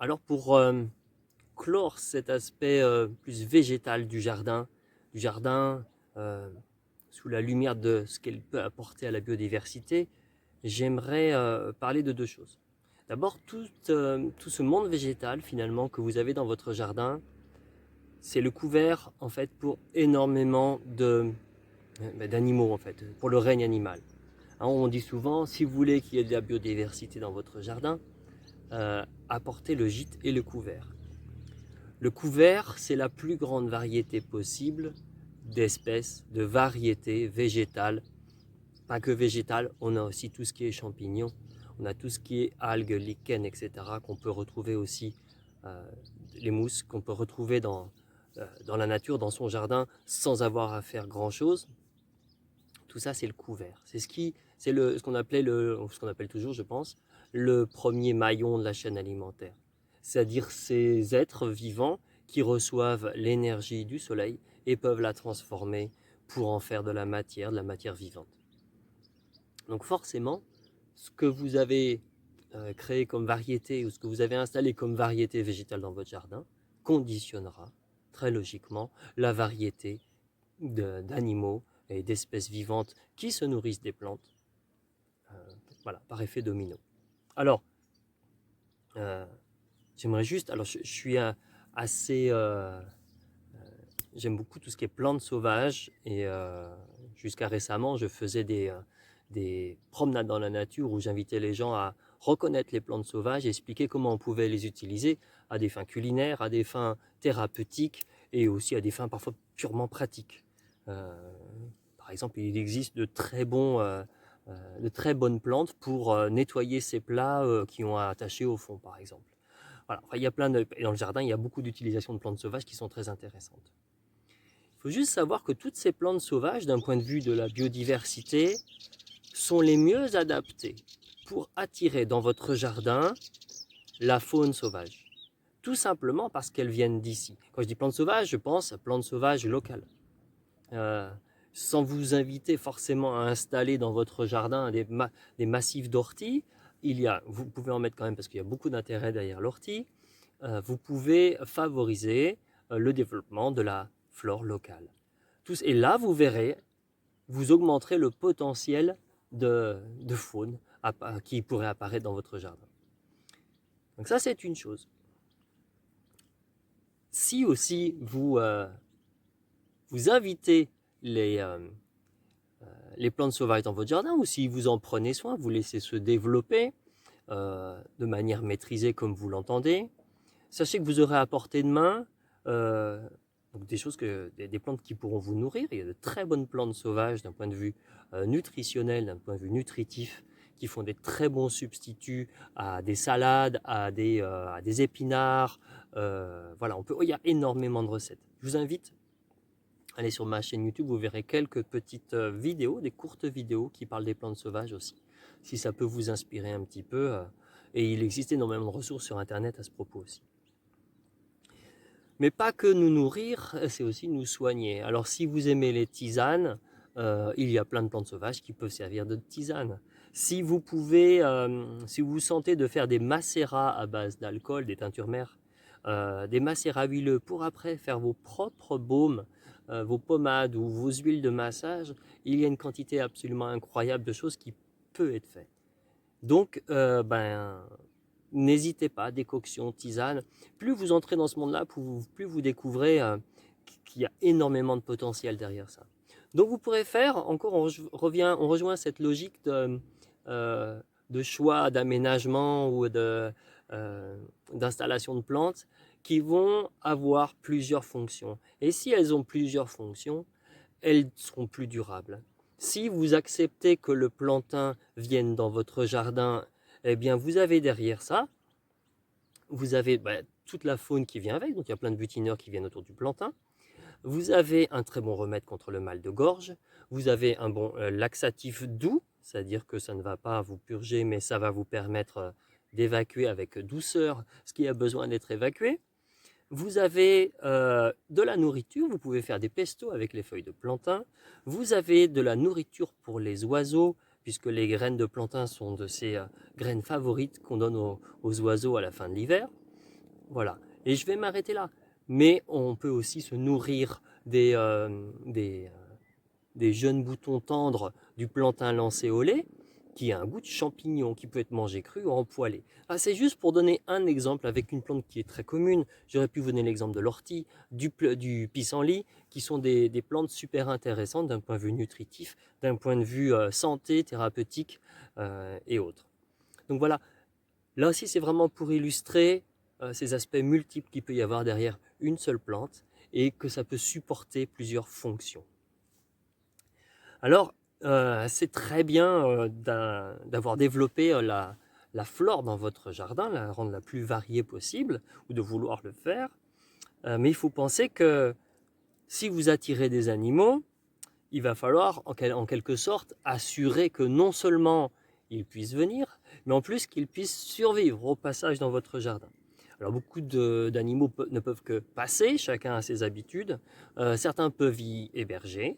Alors pour clore cet aspect plus végétal du jardin sous la lumière de ce qu'elle peut apporter à la biodiversité, j'aimerais parler de deux choses. D'abord, tout ce monde végétal finalement que vous avez dans votre jardin, c'est le couvert en fait pour énormément d'animaux en fait, pour le règne animal. Hein, on dit souvent, si vous voulez qu'il y ait de la biodiversité dans votre jardin, apportez le gîte et le couvert. Le couvert, c'est la plus grande variété possible d'espèces, de variétés végétales. Pas que végétales, on a aussi tout ce qui est champignons, on a tout ce qui est algues, lichens, etc. qu'on peut retrouver aussi, euh, les mousses qu'on peut retrouver dans la nature, dans son jardin, sans avoir à faire grand-chose. Tout ça, c'est le couvert. C'est ce qu'on appelait ce qu'on appelle toujours, je pense, le premier maillon de la chaîne alimentaire. C'est-à-dire ces êtres vivants qui reçoivent l'énergie du soleil et peuvent la transformer pour en faire de la matière vivante. Donc forcément, ce que vous avez créé comme variété ou ce que vous avez installé comme variété végétale dans votre jardin conditionnera très logiquement la variété d'animaux et d'espèces vivantes qui se nourrissent des plantes, euh, voilà, par effet domino. Alors, euh, j'aimerais juste, alors je suis assez, j'aime beaucoup tout ce qui est plantes sauvages et jusqu'à récemment, je faisais des promenades dans la nature où j'invitais les gens à reconnaître les plantes sauvages et expliquer comment on pouvait les utiliser à des fins culinaires, à des fins thérapeutiques et aussi à des fins parfois purement pratiques. Euh, Par exemple, il existe de très bonnes plantes pour nettoyer ces plats qui ont attaché au fond, par exemple. Voilà. Enfin, et dans le jardin, il y a beaucoup d'utilisations de plantes sauvages qui sont très intéressantes. Il faut juste savoir que toutes ces plantes sauvages, d'un point de vue de la biodiversité, sont les mieux adaptées pour attirer dans votre jardin la faune sauvage. Tout simplement parce qu'elles viennent d'ici. Quand je dis plantes sauvages, je pense à plantes sauvages locales. Euh, Sans vous inviter forcément à installer dans votre jardin des massifs d'orties, vous pouvez en mettre quand même parce qu'il y a beaucoup d'intérêt derrière l'ortie, vous pouvez favoriser le développement de la flore locale. Et là, vous verrez, vous augmenterez le potentiel de faune qui pourrait apparaître dans votre jardin. Donc ça, c'est une chose. Si aussi vous invitez les plantes sauvages dans votre jardin, ou si vous en prenez soin, vous laissez se développer de manière maîtrisée comme vous l'entendez, sachez que vous aurez à portée de main donc des plantes qui pourront vous nourrir. Il y a de très bonnes plantes sauvages d'un point de vue nutritionnel, d'un point de vue nutritif, qui font des très bons substituts à des salades, à des épinards. Voilà, il y a énormément de recettes. Je vous invite à aller sur ma chaîne YouTube, vous verrez quelques petites vidéos, des courtes vidéos qui parlent des plantes sauvages aussi, si ça peut vous inspirer un petit peu. Et il existe énormément de ressources sur Internet à ce propos aussi. Mais pas que nous nourrir, c'est aussi nous soigner. Alors si vous aimez les tisanes, il y a plein de plantes sauvages qui peuvent servir de tisane. Si vous vous sentez de faire des macérats à base d'alcool, des teintures mères, des macérats huileux pour après faire vos propres baumes, vos pommades ou vos huiles de massage, il y a une quantité absolument incroyable de choses qui peut être faite. Donc, n'hésitez pas, décoction, tisane. Plus vous entrez dans ce monde-là, plus vous découvrez qu'il y a énormément de potentiel derrière ça. Donc vous pourrez faire, encore on rejoint cette logique de choix d'aménagement ou d'installation de plantes qui vont avoir plusieurs fonctions. Et si elles ont plusieurs fonctions, elles seront plus durables. Si vous acceptez que le plantain vienne dans votre jardin, eh bien vous avez derrière ça, vous avez toute la faune qui vient avec, donc il y a plein de butineurs qui viennent autour du plantain. Vous avez un très bon remède contre le mal de gorge, vous avez un bon laxatif doux, c'est-à-dire que ça ne va pas vous purger, mais ça va vous permettre d'évacuer avec douceur ce qui a besoin d'être évacué. Vous avez de la nourriture, vous pouvez faire des pestos avec les feuilles de plantain. Vous avez de la nourriture pour les oiseaux, puisque les graines de plantain sont de ces graines favorites qu'on donne aux oiseaux à la fin de l'hiver. Voilà. Et je vais m'arrêter là. Mais on peut aussi se nourrir des jeunes boutons tendres du plantain lancéolé, qui a un goût de champignon, qui peut être mangé cru ou empoêlé. Ah, c'est juste pour donner un exemple avec une plante qui est très commune. J'aurais pu vous donner l'exemple de l'ortie, du pissenlit, qui sont des plantes super intéressantes d'un point de vue nutritif, d'un point de vue santé, thérapeutique et autres. Donc voilà, là aussi c'est vraiment pour illustrer ces aspects multiples qu'il peut y avoir derrière une seule plante et que ça peut supporter plusieurs fonctions. Alors, c'est très bien d'avoir développé la flore dans votre jardin, la rendre la plus variée possible, ou de vouloir le faire. Mais il faut penser que si vous attirez des animaux, il va falloir en quelque sorte assurer que non seulement ils puissent venir, mais en plus qu'ils puissent survivre au passage dans votre jardin. Alors beaucoup d'animaux ne peuvent que passer, chacun a ses habitudes. Certains peuvent y héberger,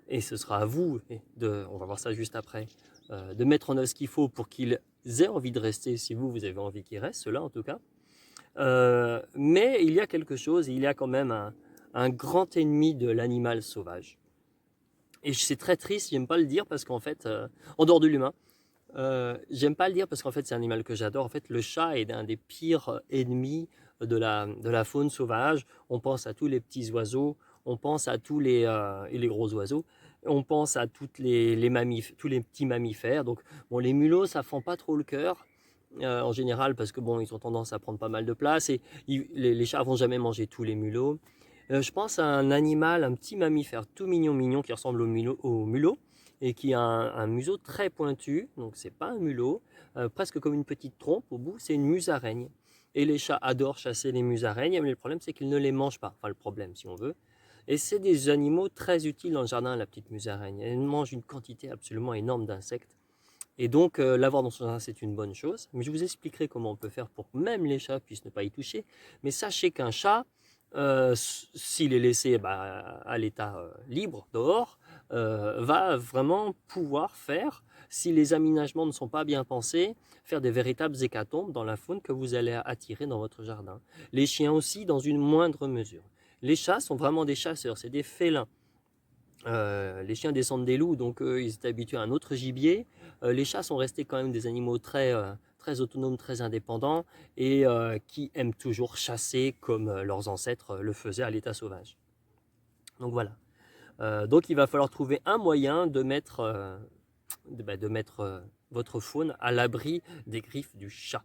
et ce sera à vous, on va voir ça juste après, de mettre en œuvre ce qu'il faut pour qu'ils aient envie de rester, si vous avez envie qu'ils restent, ceux-là en tout cas. Mais il y a quelque chose, il y a quand même un grand ennemi de l'animal sauvage. Et c'est très triste, j'aime pas le dire parce qu'en fait, en dehors de l'humain, j'aime pas le dire parce qu'en fait c'est un animal que j'adore. En fait, le chat est un des pires ennemis de la faune sauvage. On pense à tous les petits oiseaux, on pense à tous les gros oiseaux, on pense à tous les petits mammifères. Donc bon, les mulots ça fend pas trop le cœur. En général parce que bon ils ont tendance à prendre pas mal de place et les chats vont jamais manger tous les mulots. Je pense à un animal, un petit mammifère tout mignon qui ressemble au mulot et qui a un museau très pointu, donc c'est pas un mulot, presque comme une petite trompe au bout, c'est une musaraigne. Et les chats adorent chasser les musaraignes, mais le problème c'est qu'ils ne les mangent pas, enfin le problème si on veut. Et c'est des animaux très utiles dans le jardin, la petite musaraigne. Elle mange une quantité absolument énorme d'insectes. Et donc l'avoir dans son jardin c'est une bonne chose, mais je vous expliquerai comment on peut faire pour que même les chats puissent ne pas y toucher. Mais sachez qu'un chat, s'il est laissé à l'état libre dehors, va vraiment pouvoir faire, si les aménagements ne sont pas bien pensés, faire des véritables hécatombes dans la faune que vous allez attirer dans votre jardin. Les chiens aussi, dans une moindre mesure. Les chats sont vraiment des chasseurs, c'est des félins. Les chiens descendent des loups, donc ils étaient habitués à un autre gibier. Les chats sont restés quand même des animaux très autonomes, très indépendants et qui aiment toujours chasser comme leurs ancêtres le faisaient à l'état sauvage. Donc voilà. Donc il va falloir trouver un moyen de mettre, votre faune à l'abri des griffes du chat.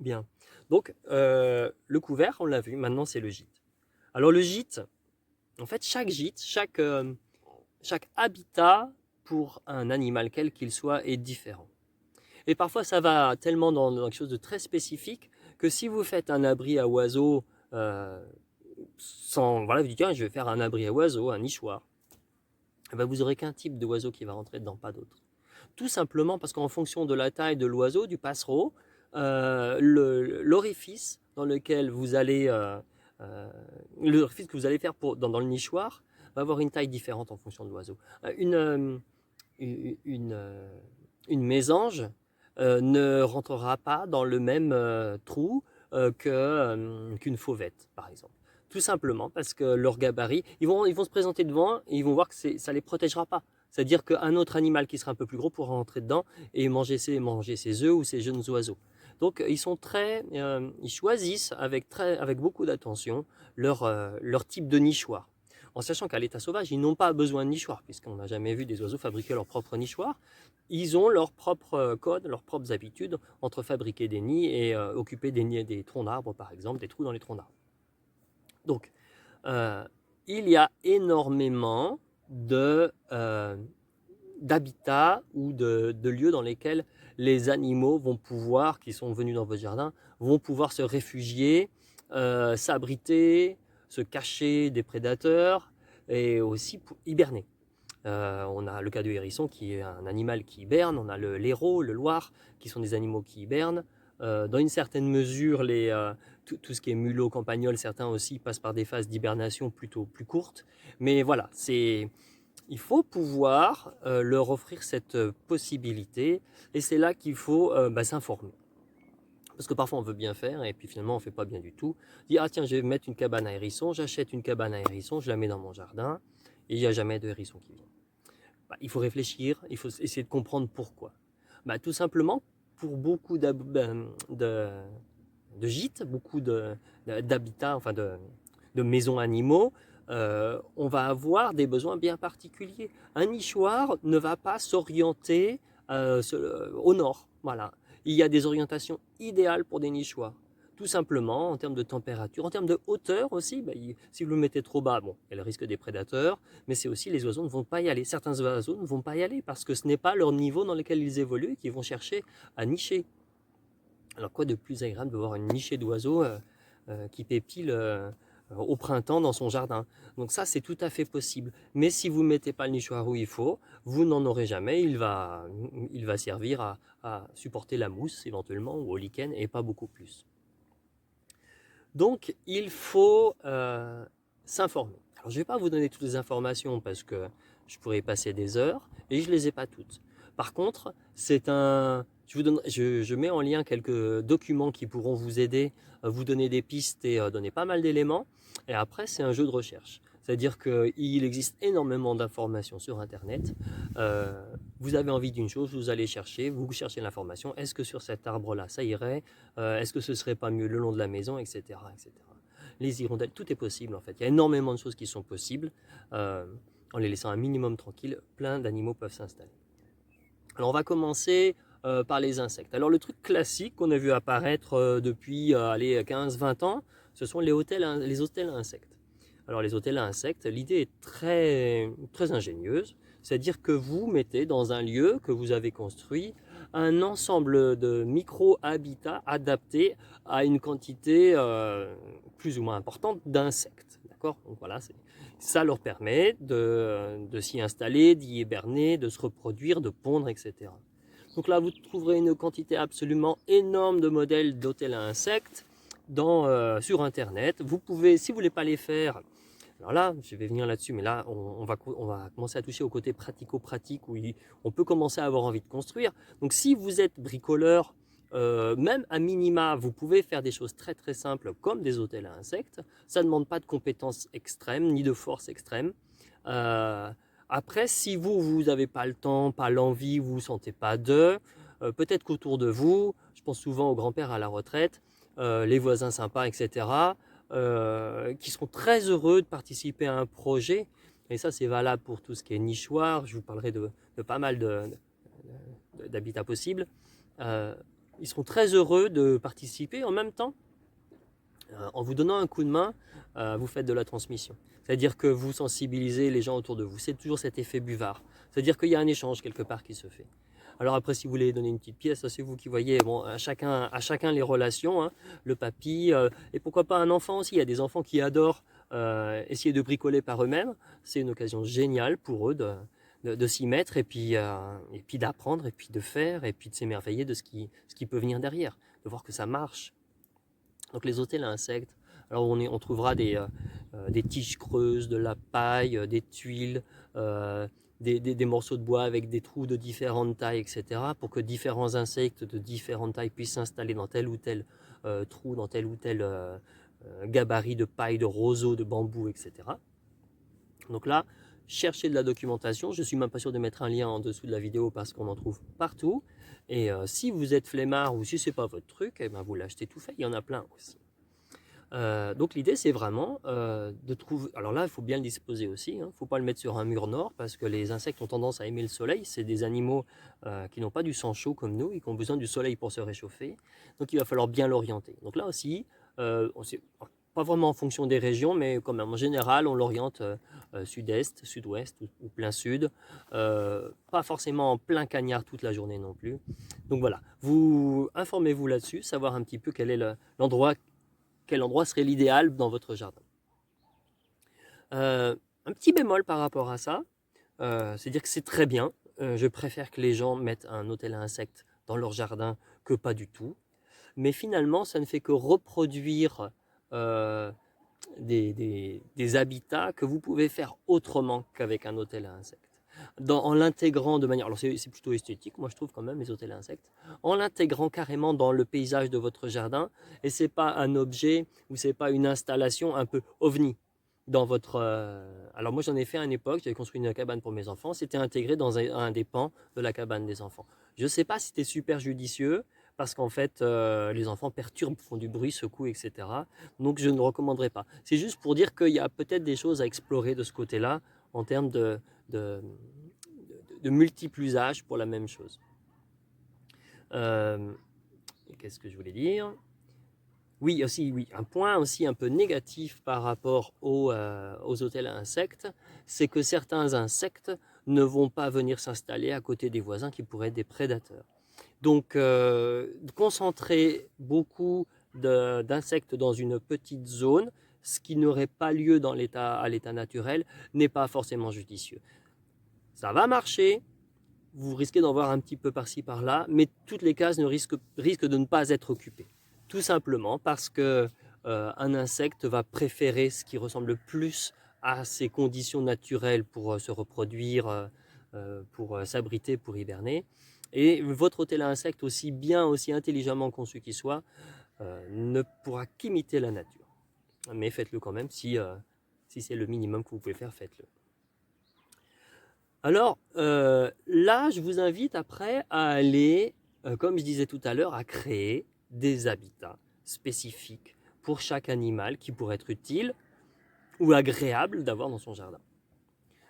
Bien. Donc le couvert, on l'a vu, maintenant c'est le gîte. Alors le gîte, en fait chaque gîte, chaque habitat pour un animal quel qu'il soit est différent. Et parfois ça va tellement dans quelque chose de très spécifique que si vous faites un abri à oiseaux voilà, vous dites tiens je vais faire un abri à oiseaux, un nichoir, et ben, vous n'aurez qu'un type d'oiseau qui va rentrer dedans, pas d'autre. Tout simplement parce qu'en fonction de la taille de l'oiseau, du passereau, l'orifice dans lequel vous allez l'orifice que vous allez faire dans le nichoir va avoir une taille différente en fonction de l'oiseau. Une mésange ne rentrera pas dans le même trou qu'une fauvette, par exemple. Tout simplement parce que leur gabarit, ils vont se présenter devant et ils vont voir que ça ne les protégera pas. C'est-à-dire qu'un autre animal qui sera un peu plus gros pourra rentrer dedans et manger ses œufs ou ses jeunes oiseaux. Donc ils choisissent avec beaucoup d'attention leur type de nichoir. En sachant qu'à l'état sauvage, ils n'ont pas besoin de nichoir, puisqu'on n'a jamais vu des oiseaux fabriquer leur propre nichoir. Ils ont leur propre code, leurs propres habitudes entre fabriquer des nids et occuper des troncs d'arbres, par exemple, des trous dans les troncs d'arbres. Donc, il y a énormément d'habitats ou de lieux dans lesquels les animaux vont pouvoir, qui sont venus dans votre jardin, vont pouvoir se réfugier, s'abriter, se cacher des prédateurs et aussi pour hiberner. On a le cas du hérisson qui est un animal qui hiberne, on a l'hérault, le loir qui sont des animaux qui hibernent. Dans une certaine mesure, tout ce qui est mulot, campagnol, certains aussi passent par des phases d'hibernation plutôt plus courtes. Mais voilà, il faut pouvoir leur offrir cette possibilité et c'est là qu'il faut s'informer. Parce que parfois on veut bien faire et puis finalement on ne fait pas bien du tout. On dit ah tiens je vais mettre une cabane à hérissons, j'achète une cabane à hérissons, je la mets dans mon jardin et il n'y a jamais de hérissons qui viennent. Bah, il faut réfléchir, il faut essayer de comprendre pourquoi. Bah, tout simplement pour beaucoup de gîtes, beaucoup d'habitats, enfin de maisons animaux, on va avoir des besoins bien particuliers. Un nichoir ne va pas s'orienter au nord. Voilà. Il y a des orientations idéales pour des nichoirs. Tout simplement en termes de température, en termes de hauteur aussi. Bah, si vous le mettez trop bas, bon, il y a le risque des prédateurs, mais c'est aussi les oiseaux ne vont pas y aller. Certains oiseaux ne vont pas y aller parce que ce n'est pas leur niveau dans lequel ils évoluent et qu'ils vont chercher à nicher. Alors quoi de plus agréable de voir une nichée d'oiseaux qui pépile au printemps dans son jardin. Donc ça, c'est tout à fait possible. Mais si vous ne mettez pas le nichoir où il faut, vous n'en aurez jamais. Il va servir à supporter la mousse éventuellement ou au lichen et pas beaucoup plus. Donc il faut s'informer. Alors je ne vais pas vous donner toutes les informations parce que je pourrais y passer des heures et je ne les ai pas toutes. Par contre, je mets en lien quelques documents qui pourront vous aider, vous donner des pistes et donner pas mal d'éléments. Et après, c'est un jeu de recherche. C'est-à-dire qu'il existe énormément d'informations sur Internet. Vous avez envie d'une chose, vous allez chercher, vous cherchez l'information. Est-ce que sur cet arbre-là, ça irait? Est-ce que ce serait pas mieux le long de la maison, etc., etc. Les hirondelles, tout est possible en fait. Il y a énormément de choses qui sont possibles. En les laissant un minimum tranquille, plein d'animaux peuvent s'installer. Alors on va commencer par les insectes. Alors le truc classique qu'on a vu apparaître depuis 15-20 ans, ce sont les hôtels à insectes. Alors les hôtels à insectes, l'idée est très ingénieuse, c'est-à-dire que vous mettez dans un lieu que vous avez construit un ensemble de micro-habitats adaptés à une quantité plus ou moins importante d'insectes. D'accord? Donc voilà, ça leur permet de s'y installer, d'y hiberner, de se reproduire, de pondre, etc. Donc là, vous trouverez une quantité absolument énorme de modèles d'hôtels à insectes sur Internet. Vous pouvez, si vous ne voulez pas les faire, alors là, je vais venir là-dessus, mais là, on va commencer à toucher au côté pratico-pratique où on peut commencer à avoir envie de construire. Donc si vous êtes bricoleur, même à minima, vous pouvez faire des choses très très simples comme des hôtels à insectes. Ça ne demande pas de compétences extrêmes ni de force extrême. Après, si vous n'avez pas le temps, pas l'envie, vous ne vous sentez pas peut-être qu'autour de vous, je pense souvent aux grands-pères à la retraite, les voisins sympas, etc., qui seront très heureux de participer à un projet. Et ça, c'est valable pour tout ce qui est nichoir. Je vous parlerai de pas mal d'habitats possibles. Ils seront très heureux de participer en même temps. En vous donnant un coup de main, vous faites de la transmission. C'est-à-dire que vous sensibilisez les gens autour de vous. C'est toujours cet effet buvard. C'est-à-dire qu'il y a un échange quelque part qui se fait. Alors après, si vous voulez donner une petite pièce, ça c'est vous qui voyez. Bon, à chacun les relations, hein, le papy, et pourquoi pas un enfant aussi. Il y a des enfants qui adorent essayer de bricoler par eux-mêmes. C'est une occasion géniale pour eux de s'y mettre et puis d'apprendre et puis de faire et puis de s'émerveiller de ce qui peut venir derrière, de voir que ça marche. Donc les hôtels à insectes, alors on trouvera des tiges creuses, de la paille, des tuiles, des morceaux de bois avec des trous de différentes tailles, etc. pour que différents insectes de différentes tailles puissent s'installer dans tel ou tel trou, dans tel ou tel gabarit de paille, de roseau, de bambou, etc. Donc là, cherchez de la documentation. Je ne suis même pas sûr de mettre un lien en dessous de la vidéo parce qu'on en trouve partout. Et si vous êtes flemmard ou si ce n'est pas votre truc, eh ben vous l'achetez tout fait. Il y en a plein aussi. Donc l'idée c'est vraiment de trouver. Alors là, il faut bien le disposer aussi. Il ne faut pas le mettre sur un mur nord parce que les insectes ont tendance à aimer le soleil. C'est des animaux qui n'ont pas du sang chaud comme nous et qui ont besoin du soleil pour se réchauffer. Donc il va falloir bien l'orienter. Donc là aussi, pas vraiment en fonction des régions, mais quand même en général, on l'oriente sud-est, sud-ouest ou plein sud. Pas forcément en plein cagnard toute la journée non plus. Donc voilà, vous informez-vous là-dessus, savoir un petit peu quel est l'endroit. Quel endroit serait l'idéal dans votre jardin. Un petit bémol par rapport à ça, c'est dire que c'est très bien. Je préfère que les gens mettent un hôtel à insectes dans leur jardin que pas du tout. Mais finalement, ça ne fait que reproduire des habitats que vous pouvez faire autrement qu'avec un hôtel à insectes. en l'intégrant de manière, alors c'est plutôt esthétique, moi je trouve quand même les hôtels à insectes, en l'intégrant carrément dans le paysage de votre jardin, et c'est pas un objet ou c'est pas une installation un peu ovni dans votre. Alors moi j'en ai fait à une époque, j'avais construit une cabane pour mes enfants, c'était intégré dans un des pans de la cabane des enfants. Je sais pas si c'était super judicieux parce qu'en fait les enfants perturbent, font du bruit, secouent, etc. Donc je ne recommanderais pas. C'est juste pour dire qu'il y a peut-être des choses à explorer de ce côté-là en termes de, de multiples usages pour la même chose. Qu'est-ce que je voulais dire? Oui, aussi, oui, un point aussi un peu négatif par rapport aux hôtels à insectes, c'est que certains insectes ne vont pas venir s'installer à côté des voisins qui pourraient être des prédateurs. Donc, concentrer beaucoup d'insectes dans une petite zone, ce qui n'aurait pas lieu à l'état naturel, n'est pas forcément judicieux. Ça va marcher, vous risquez d'en voir un petit peu par-ci par-là, mais toutes les cases risquent de ne pas être occupées. Tout simplement parce que un insecte va préférer ce qui ressemble le plus à ses conditions naturelles pour se reproduire, pour s'abriter, pour hiberner. Et votre hôtel à insectes, aussi bien, aussi intelligemment conçu qu'il soit, ne pourra qu'imiter la nature. Mais faites-le quand même, si c'est le minimum que vous pouvez faire, faites-le. Alors là, je vous invite après à aller, comme je disais tout à l'heure, à créer des habitats spécifiques pour chaque animal qui pourrait être utile ou agréable d'avoir dans son jardin.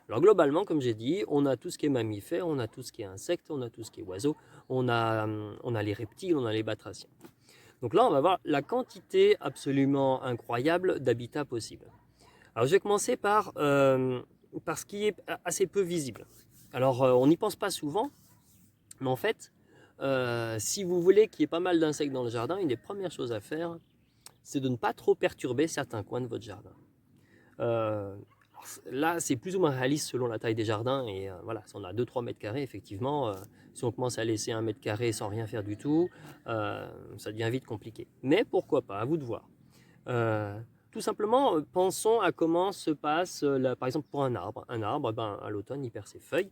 Alors globalement, comme j'ai dit, on a tout ce qui est mammifère, on a tout ce qui est insectes, on a tout ce qui est oiseaux, on a les reptiles, on a les batraciens. Donc là, on va voir la quantité absolument incroyable d'habitats possibles. Alors je vais commencer par ce qui est assez peu visible. Alors on n'y pense pas souvent, mais en fait, si vous voulez qu'il y ait pas mal d'insectes dans le jardin, une des premières choses à faire, c'est de ne pas trop perturber certains coins de votre jardin. Là, c'est plus ou moins réaliste selon la taille des jardins. Et voilà, si on a 2-3 mètres carrés, effectivement, si on commence à laisser 1 mètre carré sans rien faire du tout, ça devient vite compliqué. Mais pourquoi pas, à vous de voir. Tout simplement, pensons à comment se passe, par exemple, pour un arbre. Un arbre, à l'automne, il perd ses feuilles.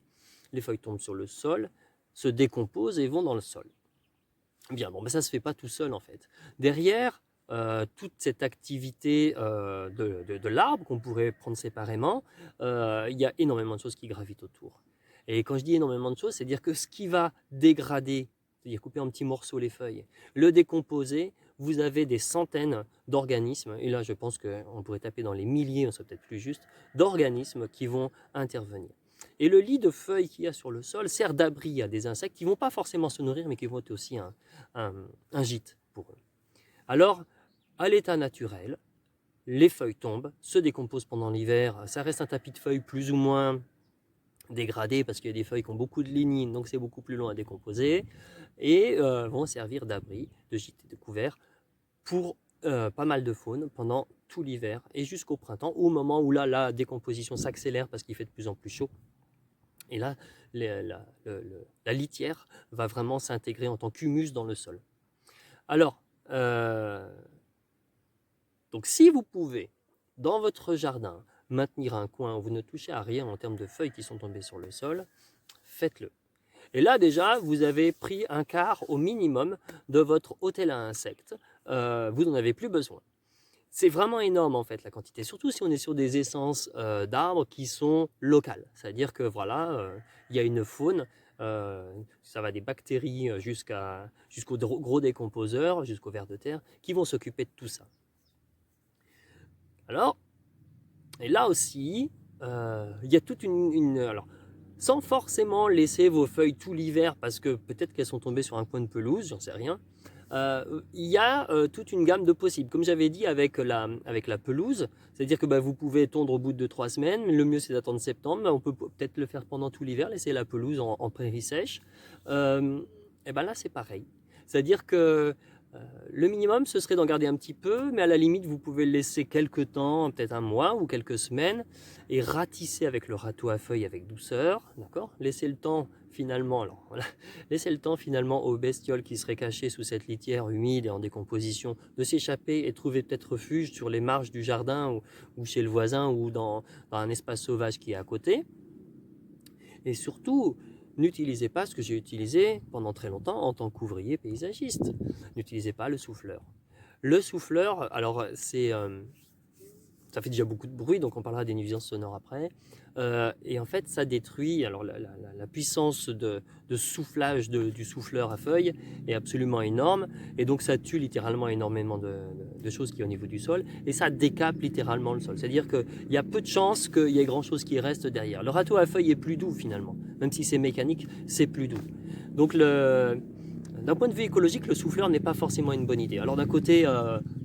Les feuilles tombent sur le sol, se décomposent et vont dans le sol. Bien, bon, ça ne se fait pas tout seul, en fait. Derrière, toute cette activité de l'arbre qu'on pourrait prendre séparément, il y a énormément de choses qui gravitent autour. Et quand je dis énormément de choses, c'est dire que ce qui va dégrader, c'est-à-dire couper en petits morceaux les feuilles, le décomposer, vous avez des centaines d'organismes, et là je pense qu'on pourrait taper dans les milliers, on serait peut-être plus juste, d'organismes qui vont intervenir. Et le lit de feuilles qu'il y a sur le sol sert d'abri à des insectes qui ne vont pas forcément se nourrir, mais qui vont être aussi un gîte pour eux. Alors, à l'état naturel, les feuilles tombent, se décomposent pendant l'hiver, ça reste un tapis de feuilles plus ou moins dégradé parce qu'il y a des feuilles qui ont beaucoup de lignine, donc c'est beaucoup plus long à décomposer, et vont servir d'abri, de gîte et de couvert pour pas mal de faune pendant tout l'hiver et jusqu'au printemps, au moment où là, la décomposition s'accélère parce qu'il fait de plus en plus chaud. Et là, la litière va vraiment s'intégrer en tant qu'humus dans le sol. Alors, donc si vous pouvez, dans votre jardin, maintenir un coin où vous ne touchez à rien en termes de feuilles qui sont tombées sur le sol, faites-le. Et là déjà, vous avez pris un quart au minimum de votre hôtel à insectes. Vous n'en avez plus besoin. C'est vraiment énorme en fait la quantité, surtout si on est sur des essences d'arbres qui sont locales. C'est-à-dire que voilà, il y a une faune, ça va des bactéries jusqu'aux gros décomposeurs, jusqu'aux vers de terre, qui vont s'occuper de tout ça. Alors, et là aussi, il y a toute alors, sans forcément laisser vos feuilles tout l'hiver parce que peut-être qu'elles sont tombées sur un coin de pelouse, j'en sais rien. Il y a toute une gamme de possibles. Comme j'avais dit avec la pelouse, c'est-à-dire que vous pouvez tondre au bout de 2-3 semaines, le mieux c'est d'attendre septembre, mais on peut peut-être le faire pendant tout l'hiver, laisser la pelouse en prairie sèche. Et là c'est pareil. C'est-à-dire que le minimum ce serait d'en garder un petit peu, mais à la limite vous pouvez le laisser quelques temps, peut-être un mois ou quelques semaines, et ratisser avec le râteau à feuilles avec douceur, d'accord ? Laisser le temps finalement, laisser le temps finalement aux bestioles qui seraient cachées sous cette litière humide et en décomposition de s'échapper et trouver peut-être refuge sur les marges du jardin ou chez le voisin ou dans un espace sauvage qui est à côté. Et surtout, n'utilisez pas ce que j'ai utilisé pendant très longtemps en tant qu'ouvrier paysagiste. N'utilisez pas le souffleur. Le souffleur, alors ça fait déjà beaucoup de bruit, donc on parlera des nuisances sonores après. Et en fait, ça détruit. Alors la puissance de soufflage du souffleur à feuilles est absolument énorme, et donc ça tue littéralement énormément de choses qui est au niveau du sol, et ça décape littéralement le sol. C'est-à-dire qu'il y a peu de chances qu'il y ait grand-chose qui reste derrière. Le râteau à feuilles est plus doux finalement, même si c'est mécanique, c'est plus doux. Donc d'un point de vue écologique, le souffleur n'est pas forcément une bonne idée. Alors d'un côté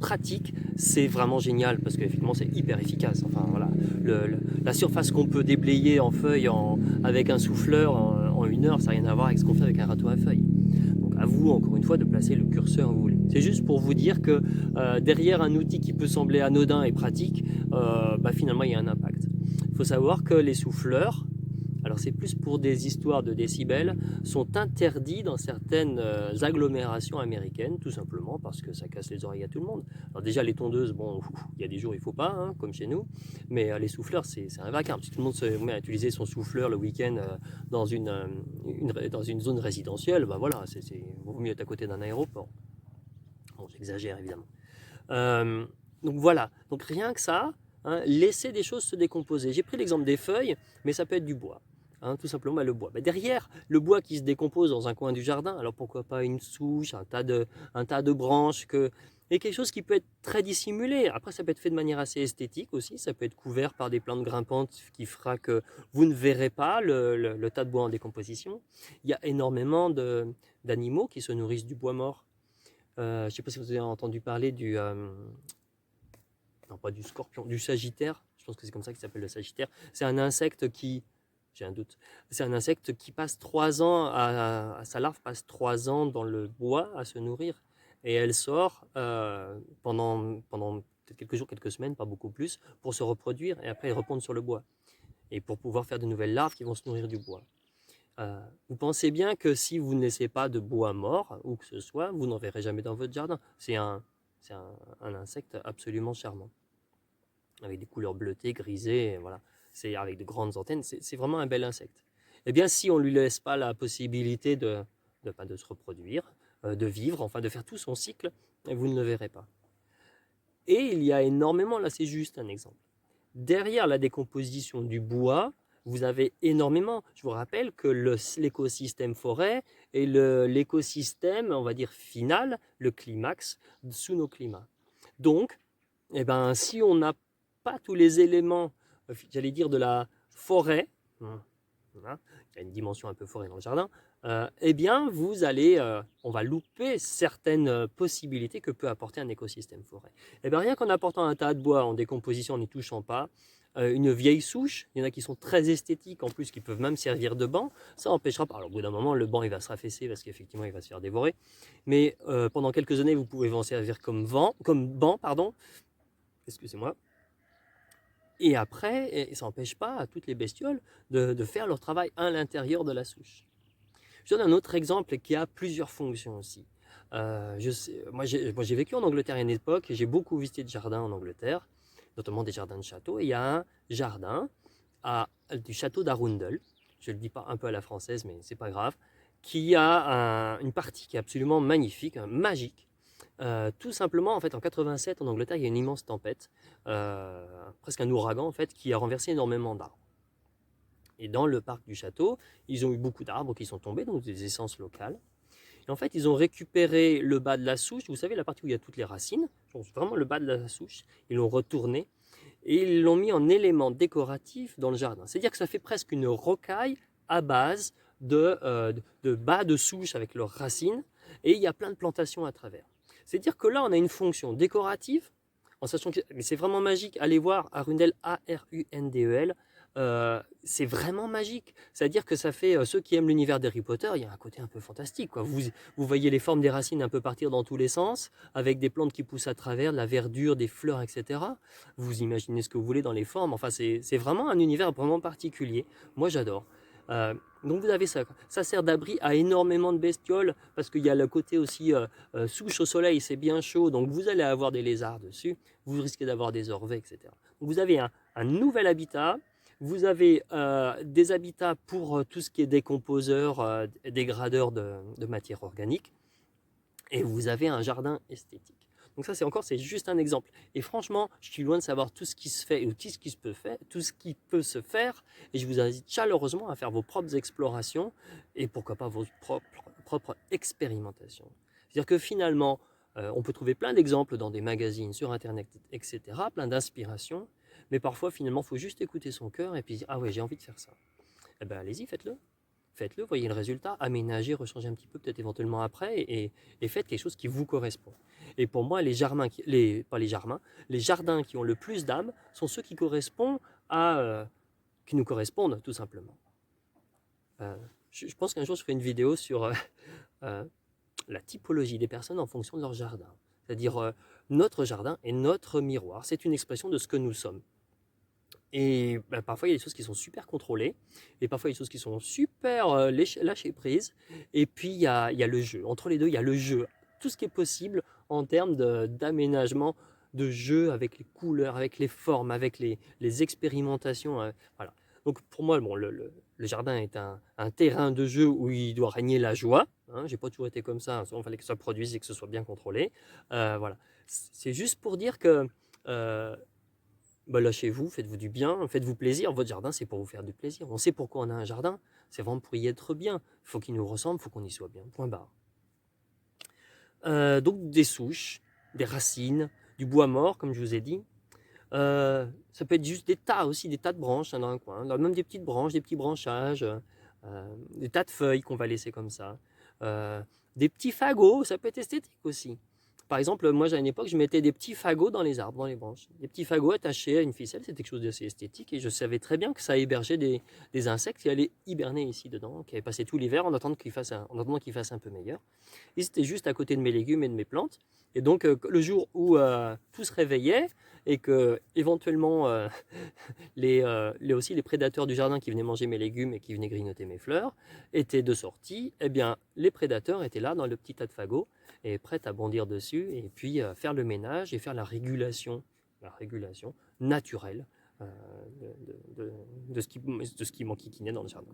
pratique, c'est vraiment génial parce qu'effectivement c'est hyper efficace. Enfin voilà, la surface qu'on peut déblayer en feuilles avec un souffleur en 1 heure, ça n'a rien à voir avec ce qu'on fait avec un râteau à feuilles. Donc à vous encore une fois de placer le curseur où vous voulez. C'est juste pour vous dire que derrière un outil qui peut sembler anodin et pratique, finalement il y a un impact. Il faut savoir que les souffleurs, alors c'est plus pour des histoires de décibels, sont interdits dans certaines agglomérations américaines, tout simplement parce que ça casse les oreilles à tout le monde. Alors déjà les tondeuses, bon, il y a des jours il ne faut pas, hein, comme chez nous, mais les souffleurs c'est un vacarme. Si tout le monde se met à utiliser son souffleur le week-end dans une zone résidentielle, voilà, vaut mieux être à côté d'un aéroport. Bon, j'exagère évidemment. Donc voilà, donc rien que ça, hein, laissez des choses se décomposer. J'ai pris l'exemple des feuilles, mais ça peut être du bois. Hein, tout simplement le bois. Derrière le bois qui se décompose dans un coin du jardin, alors pourquoi pas une souche, un tas de branches, et quelque chose qui peut être très dissimulé. Après ça peut être fait de manière assez esthétique aussi, ça peut être couvert par des plantes grimpantes qui fera que vous ne verrez pas le tas de bois en décomposition. Il y a énormément d'animaux qui se nourrissent du bois mort. Je ne sais pas si vous avez entendu parler non pas du scorpion, du sagittaire, je pense que c'est comme ça qu'il s'appelle le sagittaire. C'est un insecte j'ai un doute, c'est un insecte qui passe 3 ans, sa larve passe 3 ans dans le bois à se nourrir, et elle sort pendant peut-être quelques jours, quelques semaines, pas beaucoup plus, pour se reproduire, et après elle retourne sur le bois, et pour pouvoir faire de nouvelles larves qui vont se nourrir du bois. Vous pensez bien que si vous ne laissez pas de bois mort, ou que ce soit, vous n'en verrez jamais dans votre jardin. C'est un insecte absolument charmant, avec des couleurs bleutées, grisées, voilà. C'est avec de grandes antennes, c'est vraiment un bel insecte. Eh bien, si on ne lui laisse pas la possibilité de se reproduire, de vivre, enfin de faire tout son cycle, vous ne le verrez pas. Et il y a énormément, là c'est juste un exemple, derrière la décomposition du bois, vous avez énormément, je vous rappelle que l'écosystème forêt est l'écosystème, on va dire, final, le climax sous nos climats. Donc, si on n'a pas tous les éléments, j'allais dire, de la forêt, voilà, il y a une dimension un peu forêt dans le jardin, on va louper certaines possibilités que peut apporter un écosystème forêt. Rien qu'en apportant un tas de bois en décomposition, en n'y touchant pas, une vieille souche, il y en a qui sont très esthétiques en plus, qui peuvent même servir de banc, ça empêchera pas. Alors au bout d'un moment, le banc il va se raffaisser parce qu'effectivement il va se faire dévorer, mais pendant quelques années vous pouvez en servir comme banc, excusez-moi. Et après, ça n'empêche pas à toutes les bestioles de faire leur travail à l'intérieur de la souche. Je donne un autre exemple qui a plusieurs fonctions aussi. Moi j'ai vécu en Angleterre à une époque, et j'ai beaucoup visité de jardins en Angleterre, notamment des jardins de châteaux. Et il y a un jardin du château d'Arundel, je ne le dis pas un peu à la française, mais c'est pas grave, qui a une partie qui est absolument magnifique, magique. Tout simplement, en fait, en 87, en Angleterre, il y a une immense tempête, presque un ouragan, en fait, qui a renversé énormément d'arbres. Et dans le parc du château, ils ont eu beaucoup d'arbres qui sont tombés, donc des essences locales. Et en fait, ils ont récupéré le bas de la souche, vous savez, la partie où il y a toutes les racines, vraiment le bas de la souche, ils l'ont retourné, et ils l'ont mis en élément décoratif dans le jardin. C'est-à-dire que ça fait presque une rocaille à base de bas de souche avec leurs racines, et il y a plein de plantations à travers. C'est-à-dire que là, on a une fonction décorative, en sachant que c'est vraiment magique. Allez voir Arundel, A-R-U-N-D-E-L. C'est vraiment magique. C'est-à-dire que ça fait, ceux qui aiment l'univers d'Harry Potter, il y a un côté un peu fantastique, quoi. Vous voyez les formes des racines un peu partir dans tous les sens, avec des plantes qui poussent à travers, de la verdure, des fleurs, etc. Vous imaginez ce que vous voulez dans les formes. Enfin, c'est vraiment un univers vraiment particulier. Moi, j'adore. Donc vous avez ça, ça sert d'abri à énormément de bestioles, parce qu'il y a le côté aussi souche au soleil, c'est bien chaud, donc vous allez avoir des lézards dessus, vous risquez d'avoir des orvets, etc. Donc vous avez un nouvel habitat, vous avez des habitats pour tout ce qui est décomposeur, dégradeur de matière organique, et vous avez un jardin esthétique. Donc ça, c'est juste un exemple. Et franchement, je suis loin de savoir tout ce qui se fait ou tout ce qui se peut faire, tout ce qui peut se faire. Et je vous invite chaleureusement à faire vos propres explorations et pourquoi pas vos propres expérimentations. C'est-à-dire que finalement, on peut trouver plein d'exemples dans des magazines, sur Internet, etc., plein d'inspirations. Mais parfois, finalement, il faut juste écouter son cœur et puis dire, ah ouais, j'ai envie de faire ça. Eh bien, allez-y, faites-le. Faites-le, voyez le résultat, aménagez, rechangez un petit peu, peut-être éventuellement après, et faites quelque chose qui vous correspond. Et pour moi, les jardins qui ont le plus d'âme sont ceux qui correspondent qui nous correspondent tout simplement. Je pense qu'un jour je ferai une vidéo sur euh, la typologie des personnes en fonction de leur jardin. C'est-à-dire notre jardin est notre miroir, c'est une expression de ce que nous sommes. Et parfois, il y a des choses qui sont super contrôlées, et parfois, il y a des choses qui sont super lâchées prises. Et puis, il y a le jeu. Entre les deux, il y a le jeu. Tout ce qui est possible en termes d'aménagement, de jeu avec les couleurs, avec les formes, avec les expérimentations. Voilà. Donc, pour moi, bon, le jardin est un terrain de jeu où il doit régner la joie. Hein, j'ai pas toujours été comme ça. Il fallait que ça produise et que ce soit bien contrôlé. Voilà. C'est juste pour dire que lâchez-vous, faites-vous du bien, faites-vous plaisir. Votre jardin, c'est pour vous faire du plaisir. On sait pourquoi on a un jardin. C'est vraiment pour y être bien. Il faut qu'il nous ressemble, il faut qu'on y soit bien. Point barre. Donc des souches, des racines, du bois mort, comme je vous ai dit. Ça peut être juste des tas aussi, des tas de branches dans un coin. Même des petites branches, des petits branchages, des tas de feuilles qu'on va laisser comme ça. Des petits fagots, ça peut être esthétique aussi. Par exemple, moi, à une époque, je mettais des petits fagots dans les arbres, dans les branches. Des petits fagots attachés à une ficelle, c'était quelque chose d'assez esthétique. Et je savais très bien que ça hébergeait des insectes qui allaient hiberner ici dedans, qui avaient passé tout l'hiver en attendant qu'il fasse un peu meilleur. Ils étaient juste à côté de mes légumes et de mes plantes. Et donc, le jour où tout se réveillait et que, éventuellement, aussi les prédateurs du jardin qui venaient manger mes légumes et qui venaient grignoter mes fleurs étaient de sortie, eh bien, les prédateurs étaient là dans le petit tas de fagots et prêts à bondir dessus et puis faire le ménage et faire la régulation naturelle de ce qui m'enquiquinait dans le jardin.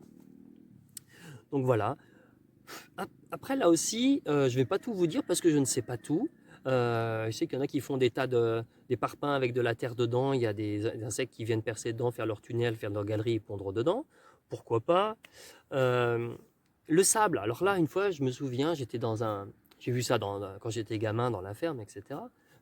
Donc voilà. Après, là aussi, je ne vais pas tout vous dire parce que je ne sais pas tout. Je sais qu'il y en a qui font des parpaings avec de la terre dedans. Il y a des insectes qui viennent percer dedans, faire leur tunnel, faire leur galerie et pondre dedans. Pourquoi pas. Le sable. Alors là, une fois, je me souviens, j'ai vu ça quand j'étais gamin dans la ferme, etc.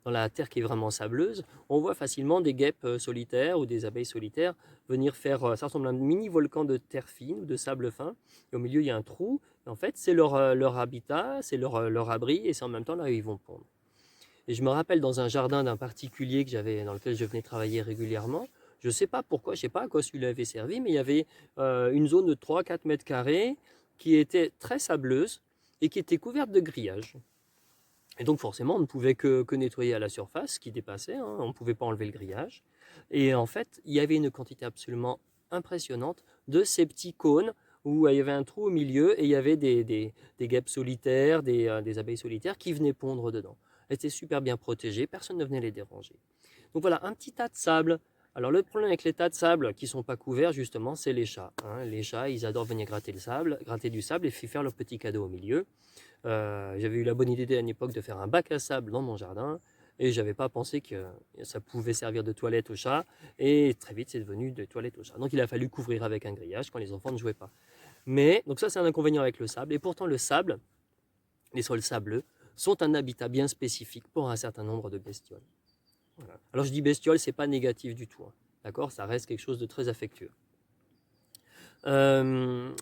Dans la terre qui est vraiment sableuse, on voit facilement des guêpes solitaires ou des abeilles solitaires venir faire. Ça ressemble à un mini volcan de terre fine ou de sable fin. Et au milieu, il y a un trou. Et en fait, c'est leur habitat, c'est leur abri, et c'est en même temps là où ils vont pondre. Et je me rappelle dans un jardin d'un particulier dans lequel je venais travailler régulièrement, je ne sais pas pourquoi, je ne sais pas à quoi celui-là avait servi, mais il y avait une zone de 3-4 mètres carrés qui était très sableuse et qui était couverte de grillages. Et donc forcément, on ne pouvait que nettoyer à la surface, ce qui dépassait, hein, on ne pouvait pas enlever le grillage. Et en fait, il y avait une quantité absolument impressionnante de ces petits cônes où il y avait un trou au milieu et il y avait des guêpes solitaires, des abeilles solitaires qui venaient pondre dedans. Elles étaient super bien protégées, personne ne venait les déranger. Donc voilà, un petit tas de sable. Alors le problème avec les tas de sable qui ne sont pas couverts, justement, c'est les chats. Hein. Les chats, ils adorent venir gratter du sable et faire leur petit cadeau au milieu. J'avais eu la bonne idée à une époque de faire un bac à sable dans mon jardin et j'avais pas pensé que ça pouvait servir de toilette aux chats et très vite c'est devenu de toilette aux chats. Donc il a fallu couvrir avec un grillage quand les enfants ne jouaient pas. Mais donc ça c'est un inconvénient avec le sable et pourtant le sable, les sols sableux sont un habitat bien spécifique pour un certain nombre de bestioles. Voilà. Alors je dis bestiole, c'est pas négatif du tout, hein. D'accord, ça reste quelque chose de très affectueux. Alors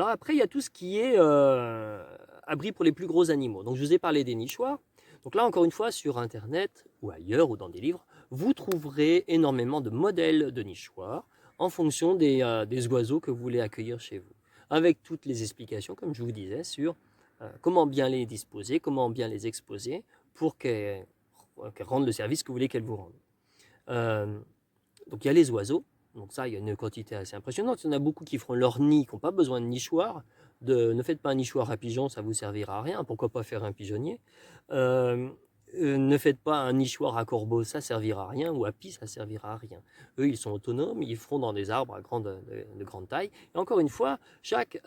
après, il y a tout ce qui est abri pour les plus gros animaux. Donc je vous ai parlé des nichoirs. Donc là, encore une fois, sur Internet ou ailleurs ou dans des livres, vous trouverez énormément de modèles de nichoirs en fonction des oiseaux que vous voulez accueillir chez vous. Avec toutes les explications, comme je vous disais, sur comment bien les disposer, comment bien les exposer pour qu'elles rendent le service que vous voulez qu'elles vous rendent. Donc il y a les oiseaux. Donc ça, il y a une quantité assez impressionnante. Il y en a beaucoup qui feront leur nid, qui n'ont pas besoin de nichoir. Ne faites pas un nichoir à pigeons, ça ne vous servira à rien. Pourquoi pas faire un pigeonnier. ne faites pas un nichoir à corbeaux, ça servira à rien, ou à pie, ça servira à rien. Eux, ils sont autonomes, ils feront dans des arbres de grande taille. Et encore une fois, chaque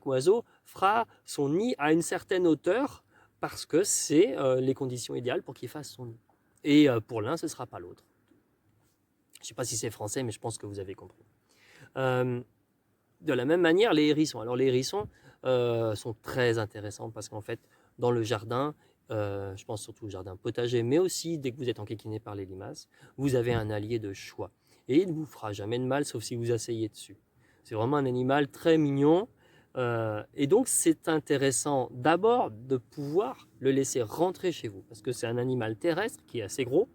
oiseau fera son nid à une certaine hauteur parce que c'est les conditions idéales pour qu'il fasse son nid. Et pour l'un, ce ne sera pas l'autre. Je ne sais pas si c'est français, mais je pense que vous avez compris. De la même manière, les hérissons. Alors les hérissons sont très intéressants parce qu'en fait, dans le jardin, je pense surtout au jardin potager, mais aussi dès que vous êtes enquiquiné par les limaces, vous avez un allié de choix. Et il ne vous fera jamais de mal, sauf si vous asseyez dessus. C'est vraiment un animal très mignon. Et donc c'est intéressant d'abord de pouvoir le laisser rentrer chez vous, parce que c'est un animal terrestre qui est assez gros,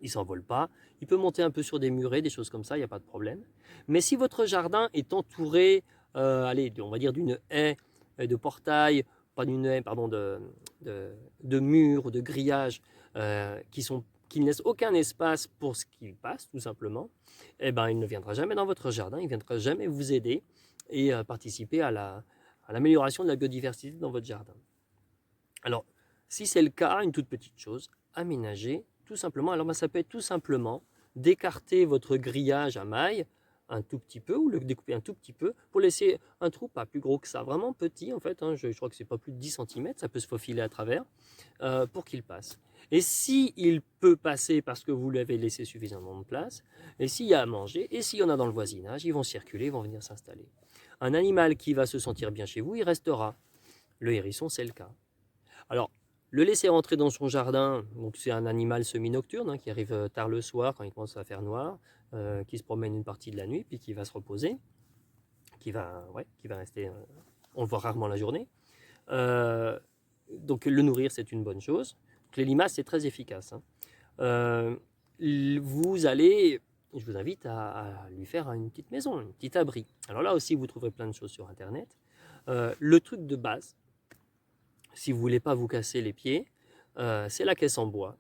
il ne s'envole pas, il peut monter un peu sur des murets, des choses comme ça, il n'y a pas de problème. Mais si votre jardin est entouré, allez, on va dire d'une haie, de portail, pas d'une haie, pardon, de murs ou de grillages qui ne laissent aucun espace pour ce qu'il passe, tout simplement, eh ben, il ne viendra jamais dans votre jardin, il ne viendra jamais vous aider et participer à l'amélioration de la biodiversité dans votre jardin. Alors, si c'est le cas, une toute petite chose, aménager tout simplement. Alors, ça peut être tout simplement d'écarter votre grillage à mailles un tout petit peu ou le découper un tout petit peu pour laisser un trou pas plus gros que ça, vraiment petit en fait, hein, je crois que c'est pas plus de 10 cm, ça peut se faufiler à travers pour qu'il passe. Et s'il peut passer parce que vous lui avez laissé suffisamment de place, et s'il y a à manger, et s'il y en a dans le voisinage, ils vont circuler, ils vont venir s'installer. Un animal qui va se sentir bien chez vous, il restera. Le hérisson, c'est le cas. Alors, le laisser rentrer dans son jardin, donc c'est un animal semi-nocturne qui arrive tard le soir quand il commence à faire noir, qui se promène une partie de la nuit, puis qui va se reposer, qui va rester, on le voit rarement la journée. Donc le nourrir, c'est une bonne chose. Donc, les limaces, c'est très efficace. Vous allez, je vous invite à lui faire une petite maison, un petit abri. Alors là aussi, vous trouverez plein de choses sur Internet. Le truc de base, si vous ne voulez pas vous casser les pieds, c'est la caisse en bois.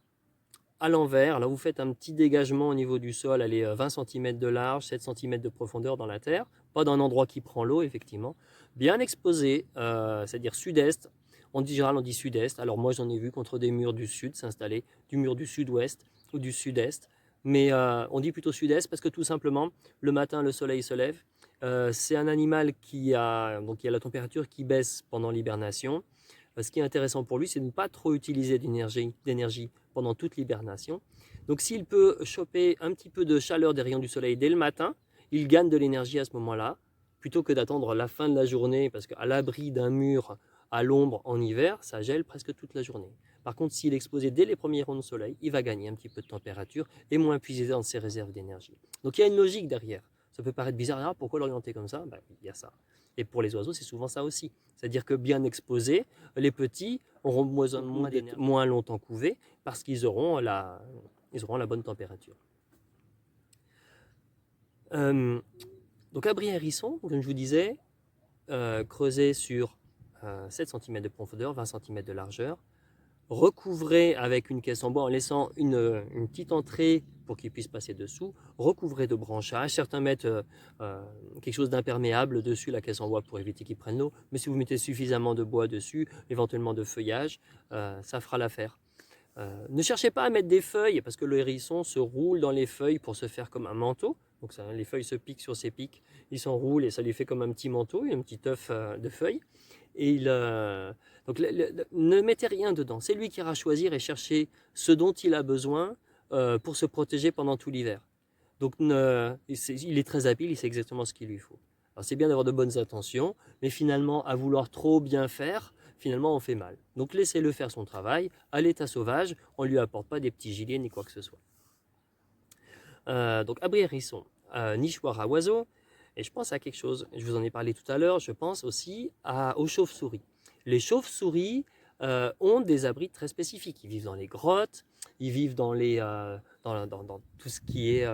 À l'envers, là vous faites un petit dégagement au niveau du sol, elle est 20 cm de large, 7 cm de profondeur dans la terre, pas dans un endroit qui prend l'eau effectivement, bien exposé, c'est-à-dire sud-est, en général on dit sud-est, alors moi j'en ai vu contre des murs du sud s'installer, du mur du sud-ouest ou du sud-est, mais on dit plutôt sud-est parce que tout simplement, le matin le soleil se lève, c'est un animal qui a la température qui baisse pendant l'hibernation. Ce qui est intéressant pour lui, c'est de ne pas trop utiliser d'énergie pendant toute l'hibernation. Donc s'il peut choper un petit peu de chaleur des rayons du soleil dès le matin, il gagne de l'énergie à ce moment-là, plutôt que d'attendre la fin de la journée, parce qu'à l'abri d'un mur à l'ombre en hiver, ça gèle presque toute la journée. Par contre, s'il est exposé dès les premiers rayons de soleil, il va gagner un petit peu de température et moins puiser dans ses réserves d'énergie. Donc il y a une logique derrière. Ça peut paraître bizarre, pourquoi l'orienter comme ça? Il y a ça. Et pour les oiseaux, c'est souvent ça aussi. C'est-à-dire que bien exposés, les petits auront besoin d'être moins longtemps couvés parce qu'ils auront la bonne température. Donc abri hérisson, comme je vous disais, creusé sur 7 cm de profondeur, 20 cm de largeur, recouvré avec une caisse en bois en laissant une petite entrée pour qu'il puisse passer dessous, recouvré de branchages. Certains mettent quelque chose d'imperméable dessus la caisse en bois pour éviter qu'il prenne l'eau, mais si vous mettez suffisamment de bois dessus, éventuellement de feuillage, ça fera l'affaire. Ne cherchez pas à mettre des feuilles parce que le hérisson se roule dans les feuilles pour se faire comme un manteau. Donc ça, les feuilles se piquent sur ses pics, il s'enroule et ça lui fait comme un petit manteau, un petit œuf de feuilles. Et donc ne mettez rien dedans. C'est lui qui ira choisir et chercher ce dont il a besoin pour se protéger pendant tout l'hiver. Donc il est très habile, il sait exactement ce qu'il lui faut. Alors c'est bien d'avoir de bonnes intentions, mais finalement à vouloir trop bien faire, finalement on fait mal. Donc laissez-le faire son travail. À l'état sauvage, on ne lui apporte pas des petits gilets ni quoi que ce soit. Donc abri hérisson, nichoir à oiseaux. Et je pense à quelque chose, je vous en ai parlé tout à l'heure, je pense aussi aux chauves-souris. Les chauves-souris ont des abris très spécifiques. Ils vivent dans les grottes, ils vivent dans tout ce qui est,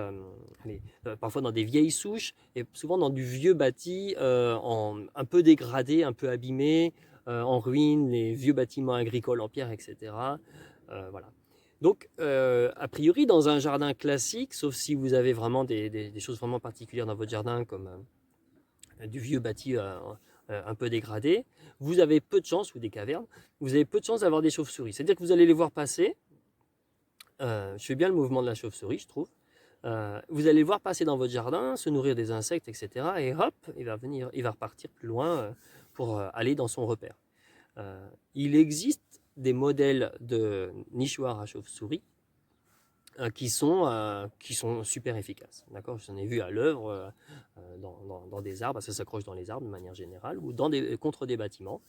parfois dans des vieilles souches, et souvent dans du vieux bâti, un peu dégradé, un peu abîmé, en ruine, les vieux bâtiments agricoles en pierre, etc. Voilà. Donc, a priori, dans un jardin classique, sauf si vous avez vraiment des choses vraiment particulières dans votre jardin, comme du vieux bâti un peu dégradées, vous avez peu de chance, ou des cavernes, vous avez peu de chance d'avoir des chauves-souris. C'est-à-dire que vous allez les voir passer, je fais bien le mouvement de la chauve-souris, je trouve. Vous allez le voir passer dans votre jardin, se nourrir des insectes, etc. Et hop, il va repartir plus loin pour aller dans son repère. Il existe des modèles de nichoirs à chauve-souris qui sont super efficaces. D'accord, j'en ai vu à l'œuvre dans des arbres, ça s'accroche dans les arbres de manière générale, ou contre des bâtiments,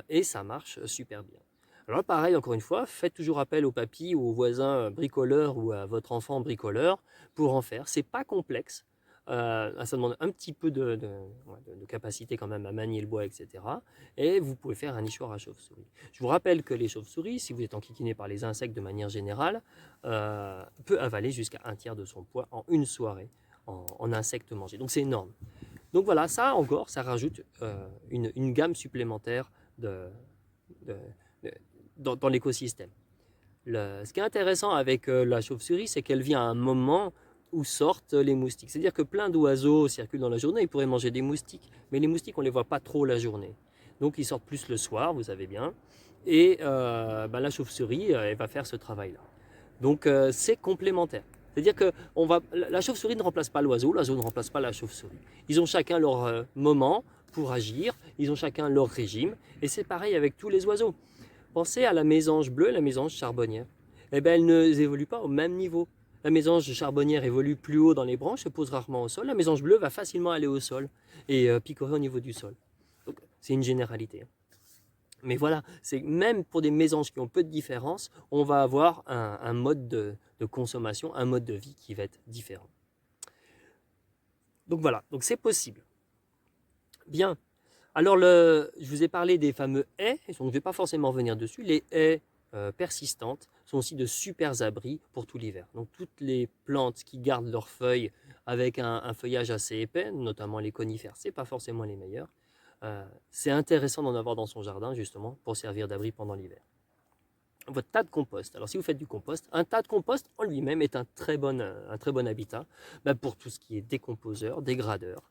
et ça marche super bien. Alors pareil, encore une fois, faites toujours appel au papy ou au voisin bricoleur ou à votre enfant bricoleur pour en faire. C'est pas complexe. Ça demande un petit peu de capacité quand même à manier le bois, etc. Et vous pouvez faire un nichoir à chauve-souris. Je vous rappelle que les chauves-souris, si vous êtes enquiquiné par les insectes de manière générale, peut avaler jusqu'à 1/3 de son poids en une soirée en insectes mangés. Donc c'est énorme. Donc voilà, ça encore, ça rajoute une gamme supplémentaire de, de, dans l'écosystème. Ce qui est intéressant avec la chauve-souris, c'est qu'elle vient à un moment où sortent les moustiques. C'est-à-dire que plein d'oiseaux circulent dans la journée, ils pourraient manger des moustiques, mais les moustiques, on ne les voit pas trop la journée. Donc ils sortent plus le soir, vous savez bien, et la chauve-souris, elle va faire ce travail-là. Donc c'est complémentaire. C'est-à-dire que la chauve-souris ne remplace pas l'oiseau ne remplace pas la chauve-souris. Ils ont chacun leur moment pour agir, ils ont chacun leur régime, et c'est pareil avec tous les oiseaux. Pensez à la mésange bleue et la mésange charbonnière. Eh bien, elles ne évoluent pas au même niveau. La mésange charbonnière évolue plus haut dans les branches, se pose rarement au sol. La mésange bleue va facilement aller au sol et picorer au niveau du sol. Donc, c'est une généralité. Mais voilà, c'est même pour des mésanges qui ont peu de différence, on va avoir un mode de consommation, un mode de vie qui va être différent. Donc voilà, donc c'est possible. Bien. Alors, je vous ai parlé des fameux haies, donc je ne vais pas forcément revenir dessus. Les haies persistantes sont aussi de super abris pour tout l'hiver. Donc, toutes les plantes qui gardent leurs feuilles avec un feuillage assez épais, notamment les conifères, ce n'est pas forcément les meilleurs. C'est intéressant d'en avoir dans son jardin, justement, pour servir d'abri pendant l'hiver. Votre tas de compost. Alors, si vous faites du compost, un tas de compost en lui-même est un très bon habitat pour tout ce qui est décomposeur, dégradeur.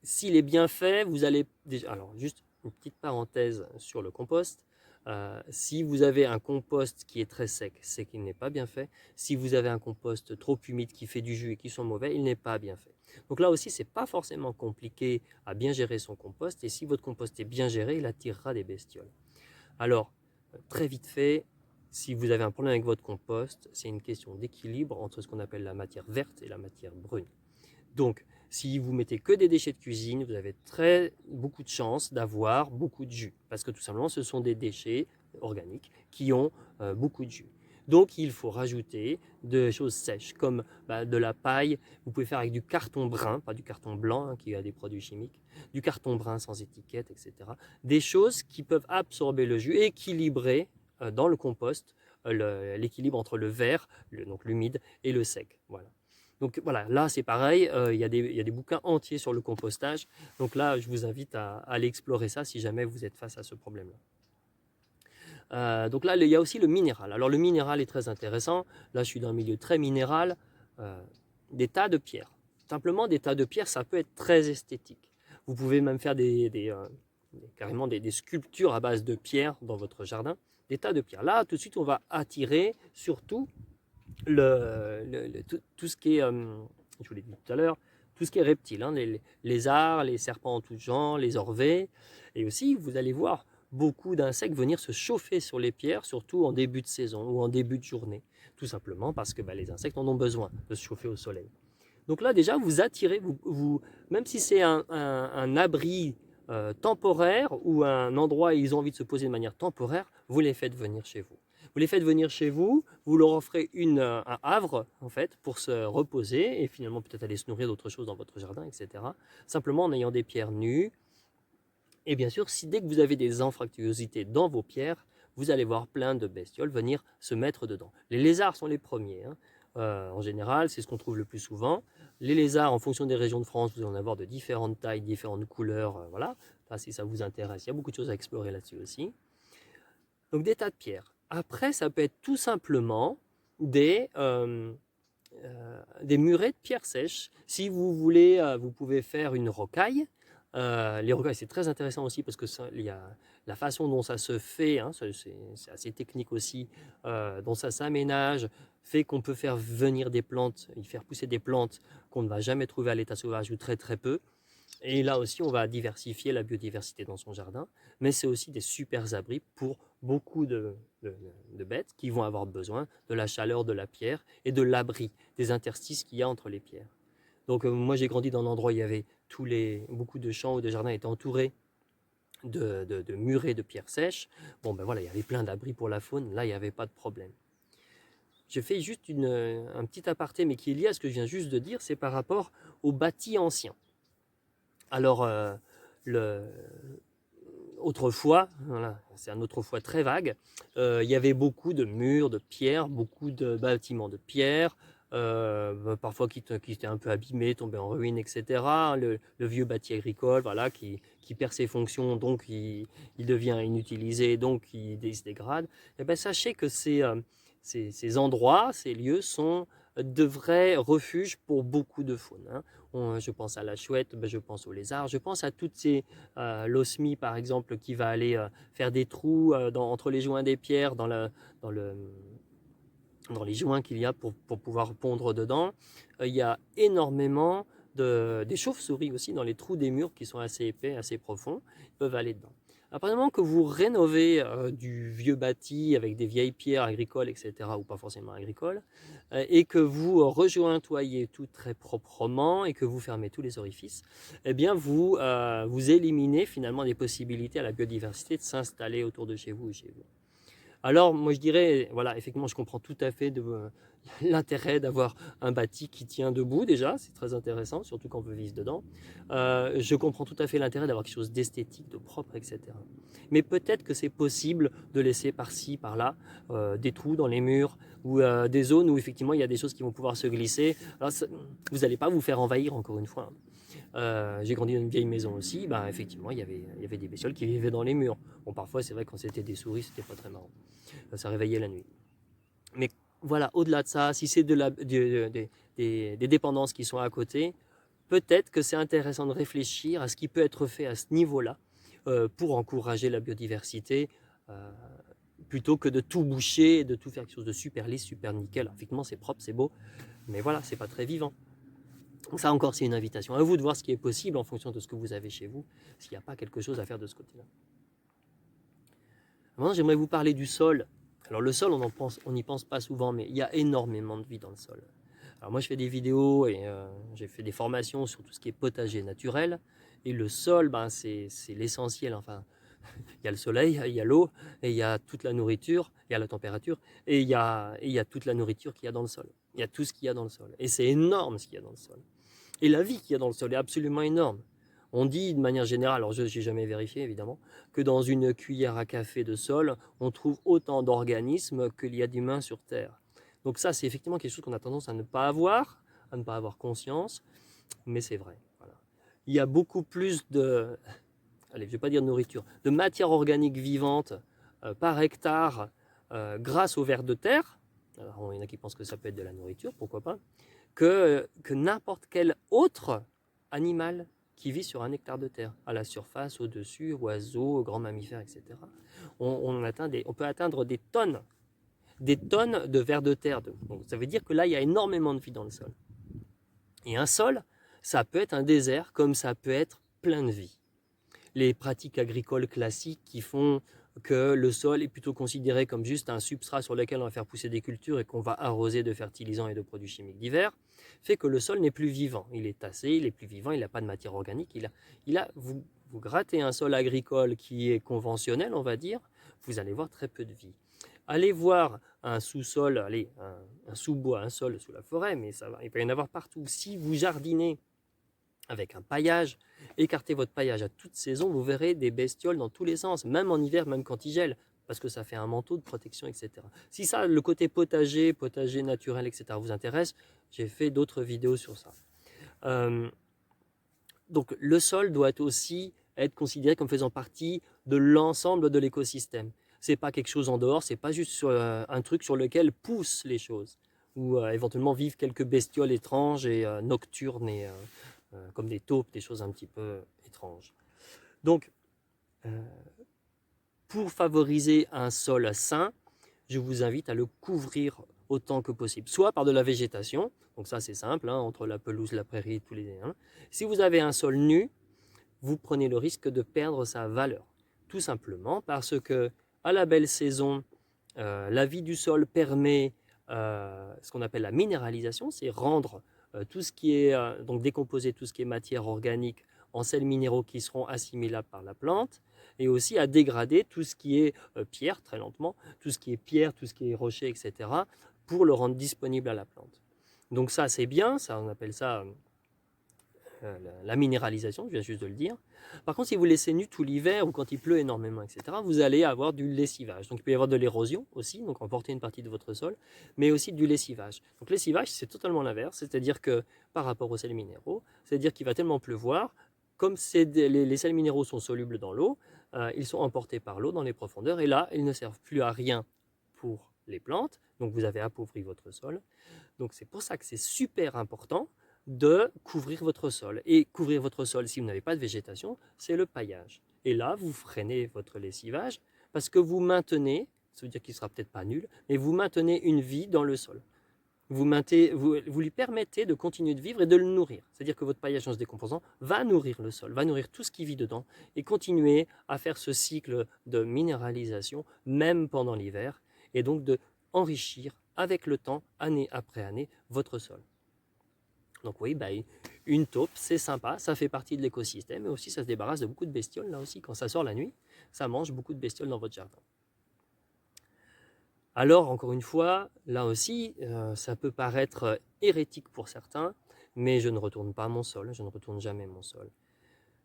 S'il est bien fait, vous allez déjà. Alors, juste une petite parenthèse sur le compost. Si vous avez un compost qui est très sec, c'est qu'il n'est pas bien fait. Si vous avez un compost trop humide qui fait du jus et qui sont mauvais, il n'est pas bien fait. Donc là aussi, c'est pas forcément compliqué à bien gérer son compost. Et si votre compost est bien géré, il attirera des bestioles. Alors, très vite fait, si vous avez un problème avec votre compost, c'est une question d'équilibre entre ce qu'on appelle la matière verte et la matière brune. Donc, si vous mettez que des déchets de cuisine, vous avez beaucoup de chances d'avoir beaucoup de jus. Parce que tout simplement, ce sont des déchets organiques qui ont beaucoup de jus. Donc, il faut rajouter des choses sèches comme de la paille. Vous pouvez faire avec du carton brun, pas du carton blanc qui a des produits chimiques, du carton brun sans étiquette, etc. Des choses qui peuvent absorber le jus et équilibrer dans le compost l'équilibre entre le vert, donc l'humide, et le sec. Voilà. Donc voilà, là c'est pareil, il y a des bouquins entiers sur le compostage. Donc là, je vous invite à aller explorer ça si jamais vous êtes face à ce problème-là. Donc là, il y a aussi le minéral. Alors le minéral est très intéressant. Là, je suis dans un milieu très minéral. Des tas de pierres. Simplement, des tas de pierres, ça peut être très esthétique. Vous pouvez même faire carrément des sculptures à base de pierres dans votre jardin. Des tas de pierres. Là, tout de suite, on va attirer surtout tout ce qui est, je vous l'ai dit tout à l'heure, tout ce qui est reptile, hein, les lézards, les serpents en tout genre, les orvets. Et aussi, vous allez voir beaucoup d'insectes venir se chauffer sur les pierres, surtout en début de saison ou en début de journée. Tout simplement parce que les insectes en ont besoin de se chauffer au soleil. Donc là, déjà, vous attirez, même si c'est un abri temporaire ou un endroit où ils ont envie de se poser de manière temporaire, vous les faites venir chez vous. Vous les faites venir chez vous, vous leur offrez un havre en fait pour se reposer et finalement peut-être aller se nourrir d'autres choses dans votre jardin, etc. Simplement en ayant des pierres nues. Et bien sûr, dès que vous avez des anfractuosités dans vos pierres, vous allez voir plein de bestioles venir se mettre dedans. Les lézards sont les premiers. En général, c'est ce qu'on trouve le plus souvent. Les lézards, en fonction des régions de France, vous allez en avoir de différentes tailles, différentes couleurs. Voilà. Là, si ça vous intéresse, il y a beaucoup de choses à explorer là-dessus aussi. Donc des tas de pierres. Après, ça peut être tout simplement des murets de pierres sèches. Si vous voulez, vous pouvez faire une rocaille Les rocailles, c'est très intéressant aussi parce que ça, il y a la façon dont ça se fait, hein, c'est assez technique aussi, dont ça s'aménage, fait qu'on peut faire venir des plantes, y faire pousser des plantes qu'on ne va jamais trouver à l'état sauvage ou très très peu. Et là aussi, on va diversifier la biodiversité dans son jardin, mais c'est aussi des super abris pour beaucoup de, de bêtes qui vont avoir besoin de la chaleur de la pierre et de l'abri, des interstices qu'il y a entre les pierres. Donc moi j'ai grandi dans un endroit où il y avait beaucoup de champs ou de jardins étaient entourés de murets de pierres sèches. Bon ben voilà, il y avait plein d'abris pour la faune, là il n'y avait pas de problème. Je fais juste un petit aparté, mais qui est lié à ce que je viens juste de dire, c'est par rapport aux bâtis anciens. Alors, le, autrefois, voilà, c'est un autrefois très vague, il y avait beaucoup de murs, de pierres, beaucoup de bâtiments de pierre, parfois qui étaient un peu abîmés, tombés en ruine, etc. Le vieux bâti agricole, voilà, qui perd ses fonctions, donc il devient inutilisé, donc il se dégrade. Et ben, sachez que ces endroits, ces lieux sont de vrais refuges pour beaucoup de faune, hein. Je pense à la chouette, ben je pense aux lézards, je pense à toutes ces l'osmie par exemple qui va aller faire des trous entre les joints des pierres dans, le, dans les joints qu'il y a pour pouvoir pondre dedans. Il y a énormément des chauves-souris aussi dans les trous des murs qui sont assez épais, assez profonds, ils peuvent aller dedans. À partir du moment que vous rénovez du vieux bâti avec des vieilles pierres agricoles, etc., ou pas forcément agricoles, et que vous rejointoyez tout très proprement et que vous fermez tous les orifices, eh bien vous éliminez finalement des possibilités à la biodiversité de s'installer autour de chez vous ou chez vous. Alors, moi je dirais, voilà, effectivement, je comprends tout à fait l'intérêt d'avoir un bâti qui tient debout déjà, c'est très intéressant, surtout quand on veut vivre dedans. Je comprends tout à fait l'intérêt d'avoir quelque chose d'esthétique, de propre, etc. Mais peut-être que c'est possible de laisser par-ci, par-là, des trous dans les murs ou des zones où effectivement il y a des choses qui vont pouvoir se glisser. Alors, vous n'allez pas vous faire envahir, encore une fois, hein. J'ai grandi dans une vieille maison aussi, bah, effectivement, il y avait des bestioles qui vivaient dans les murs. Bon, parfois, c'est vrai, quand c'était des souris, c'était pas très marrant. Ça réveillait la nuit. Mais voilà, au-delà de ça, si c'est des dépendances qui sont à côté, peut-être que c'est intéressant de réfléchir à ce qui peut être fait à ce niveau-là pour encourager la biodiversité euh, plutôt que de tout boucher et de tout faire quelque chose de super lisse, super nickel. Alors, effectivement, c'est propre, c'est beau, mais voilà, c'est pas très vivant. Donc ça encore, c'est une invitation à vous de voir ce qui est possible en fonction de ce que vous avez chez vous, s'il n'y a pas quelque chose à faire de ce côté-là. Maintenant, j'aimerais vous parler du sol. Alors le sol, on n'y pense pas souvent, mais il y a énormément de vie dans le sol. Alors moi, je fais des vidéos et j'ai fait des formations sur tout ce qui est potager naturel. Et le sol, ben, c'est l'essentiel. Enfin, il y a le soleil, il y a l'eau, et il y a toute la nourriture, il y a la température, et il y a toute la nourriture qu'il y a dans le sol. Il y a tout ce qu'il y a dans le sol. Et c'est énorme ce qu'il y a dans le sol. Et la vie qu'il y a dans le sol est absolument énorme. On dit de manière générale, alors je n'ai jamais vérifié évidemment, que dans une cuillère à café de sol, on trouve autant d'organismes qu'il y a d'humains sur Terre. Donc ça, c'est effectivement quelque chose qu'on a tendance à ne pas avoir conscience, mais c'est vrai. Voilà. Il y a beaucoup plus allez, je ne vais pas dire de nourriture, de matière organique vivante par hectare grâce aux vers de terre. Alors, il y en a qui pensent que ça peut être de la nourriture, pourquoi pas, que n'importe quel autre animal qui vit sur un hectare de terre, à la surface, au-dessus, oiseaux, grands mammifères, etc. On peut atteindre des tonnes de vers de terre. Donc, ça veut dire que là, il y a énormément de vie dans le sol. Et un sol, ça peut être un désert comme ça peut être plein de vie. Les pratiques agricoles classiques qui font que le sol est plutôt considéré comme juste un substrat sur lequel on va faire pousser des cultures et qu'on va arroser de fertilisants et de produits chimiques divers, fait que le sol n'est plus vivant. Il est tassé, il est plus vivant, il n'a pas de matière organique. Vous grattez un sol agricole qui est conventionnel, on va dire, vous allez voir très peu de vie. Allez voir un sous-sol, un sous-bois, un sol sous la forêt, mais il va y en avoir partout. Si vous jardinez avec un paillage, écartez votre paillage à toute saison, vous verrez des bestioles dans tous les sens, même en hiver, même quand il gèle, parce que ça fait un manteau de protection, etc. Si ça, le côté potager naturel, etc. vous intéresse, j'ai fait d'autres vidéos sur ça. Donc le sol doit aussi être considéré comme faisant partie de l'ensemble de l'écosystème. C'est pas quelque chose en dehors, c'est pas juste un truc sur lequel poussent les choses, ou éventuellement vivent quelques bestioles étranges et nocturnes et comme des taupes, des choses un petit peu étrange. Donc, pour favoriser un sol sain, je vous invite à le couvrir autant que possible, soit par de la végétation, donc ça c'est simple, hein, entre la pelouse, la prairie, tous les... Hein. Si vous avez un sol nu, vous prenez le risque de perdre sa valeur, tout simplement parce que à la belle saison, la vie du sol permet ce qu'on appelle la minéralisation, c'est rendre tout ce qui est, donc décomposer tout ce qui est matière organique en sels minéraux qui seront assimilables par la plante, et aussi à dégrader tout ce qui est pierre, très lentement, tout ce qui est pierre, tout ce qui est rocher, etc., pour le rendre disponible à la plante. Donc ça c'est bien, ça, on appelle ça la minéralisation, je viens juste de le dire. Par contre, si vous laissez nu tout l'hiver ou quand il pleut énormément, etc., vous allez avoir du lessivage. Donc il peut y avoir de l'érosion aussi, donc emporter une partie de votre sol, mais aussi du lessivage. Donc le lessivage, c'est totalement l'inverse, c'est-à-dire que par rapport aux sels minéraux, c'est-à-dire qu'il va tellement pleuvoir, comme les sels minéraux sont solubles dans l'eau, ils sont emportés par l'eau dans les profondeurs, et là, ils ne servent plus à rien pour les plantes, donc vous avez appauvri votre sol. Donc c'est pour ça que c'est super important de couvrir votre sol. Et couvrir votre sol, si vous n'avez pas de végétation, c'est le paillage. Et là, vous freinez votre lessivage parce que vous maintenez, ça veut dire qu'il ne sera peut-être pas nul, mais vous maintenez une vie dans le sol. Vous lui permettez de continuer de vivre et de le nourrir. C'est-à-dire que votre paillage en se décomposant va nourrir le sol, va nourrir tout ce qui vit dedans et continuer à faire ce cycle de minéralisation, même pendant l'hiver, et donc de enrichir avec le temps, année après année, votre sol. Donc oui, une taupe, c'est sympa, ça fait partie de l'écosystème, et aussi ça se débarrasse de beaucoup de bestioles, là aussi, quand ça sort la nuit, ça mange beaucoup de bestioles dans votre jardin. Alors, encore une fois, là aussi, ça peut paraître hérétique pour certains, mais je ne retourne pas mon sol, je ne retourne jamais mon sol.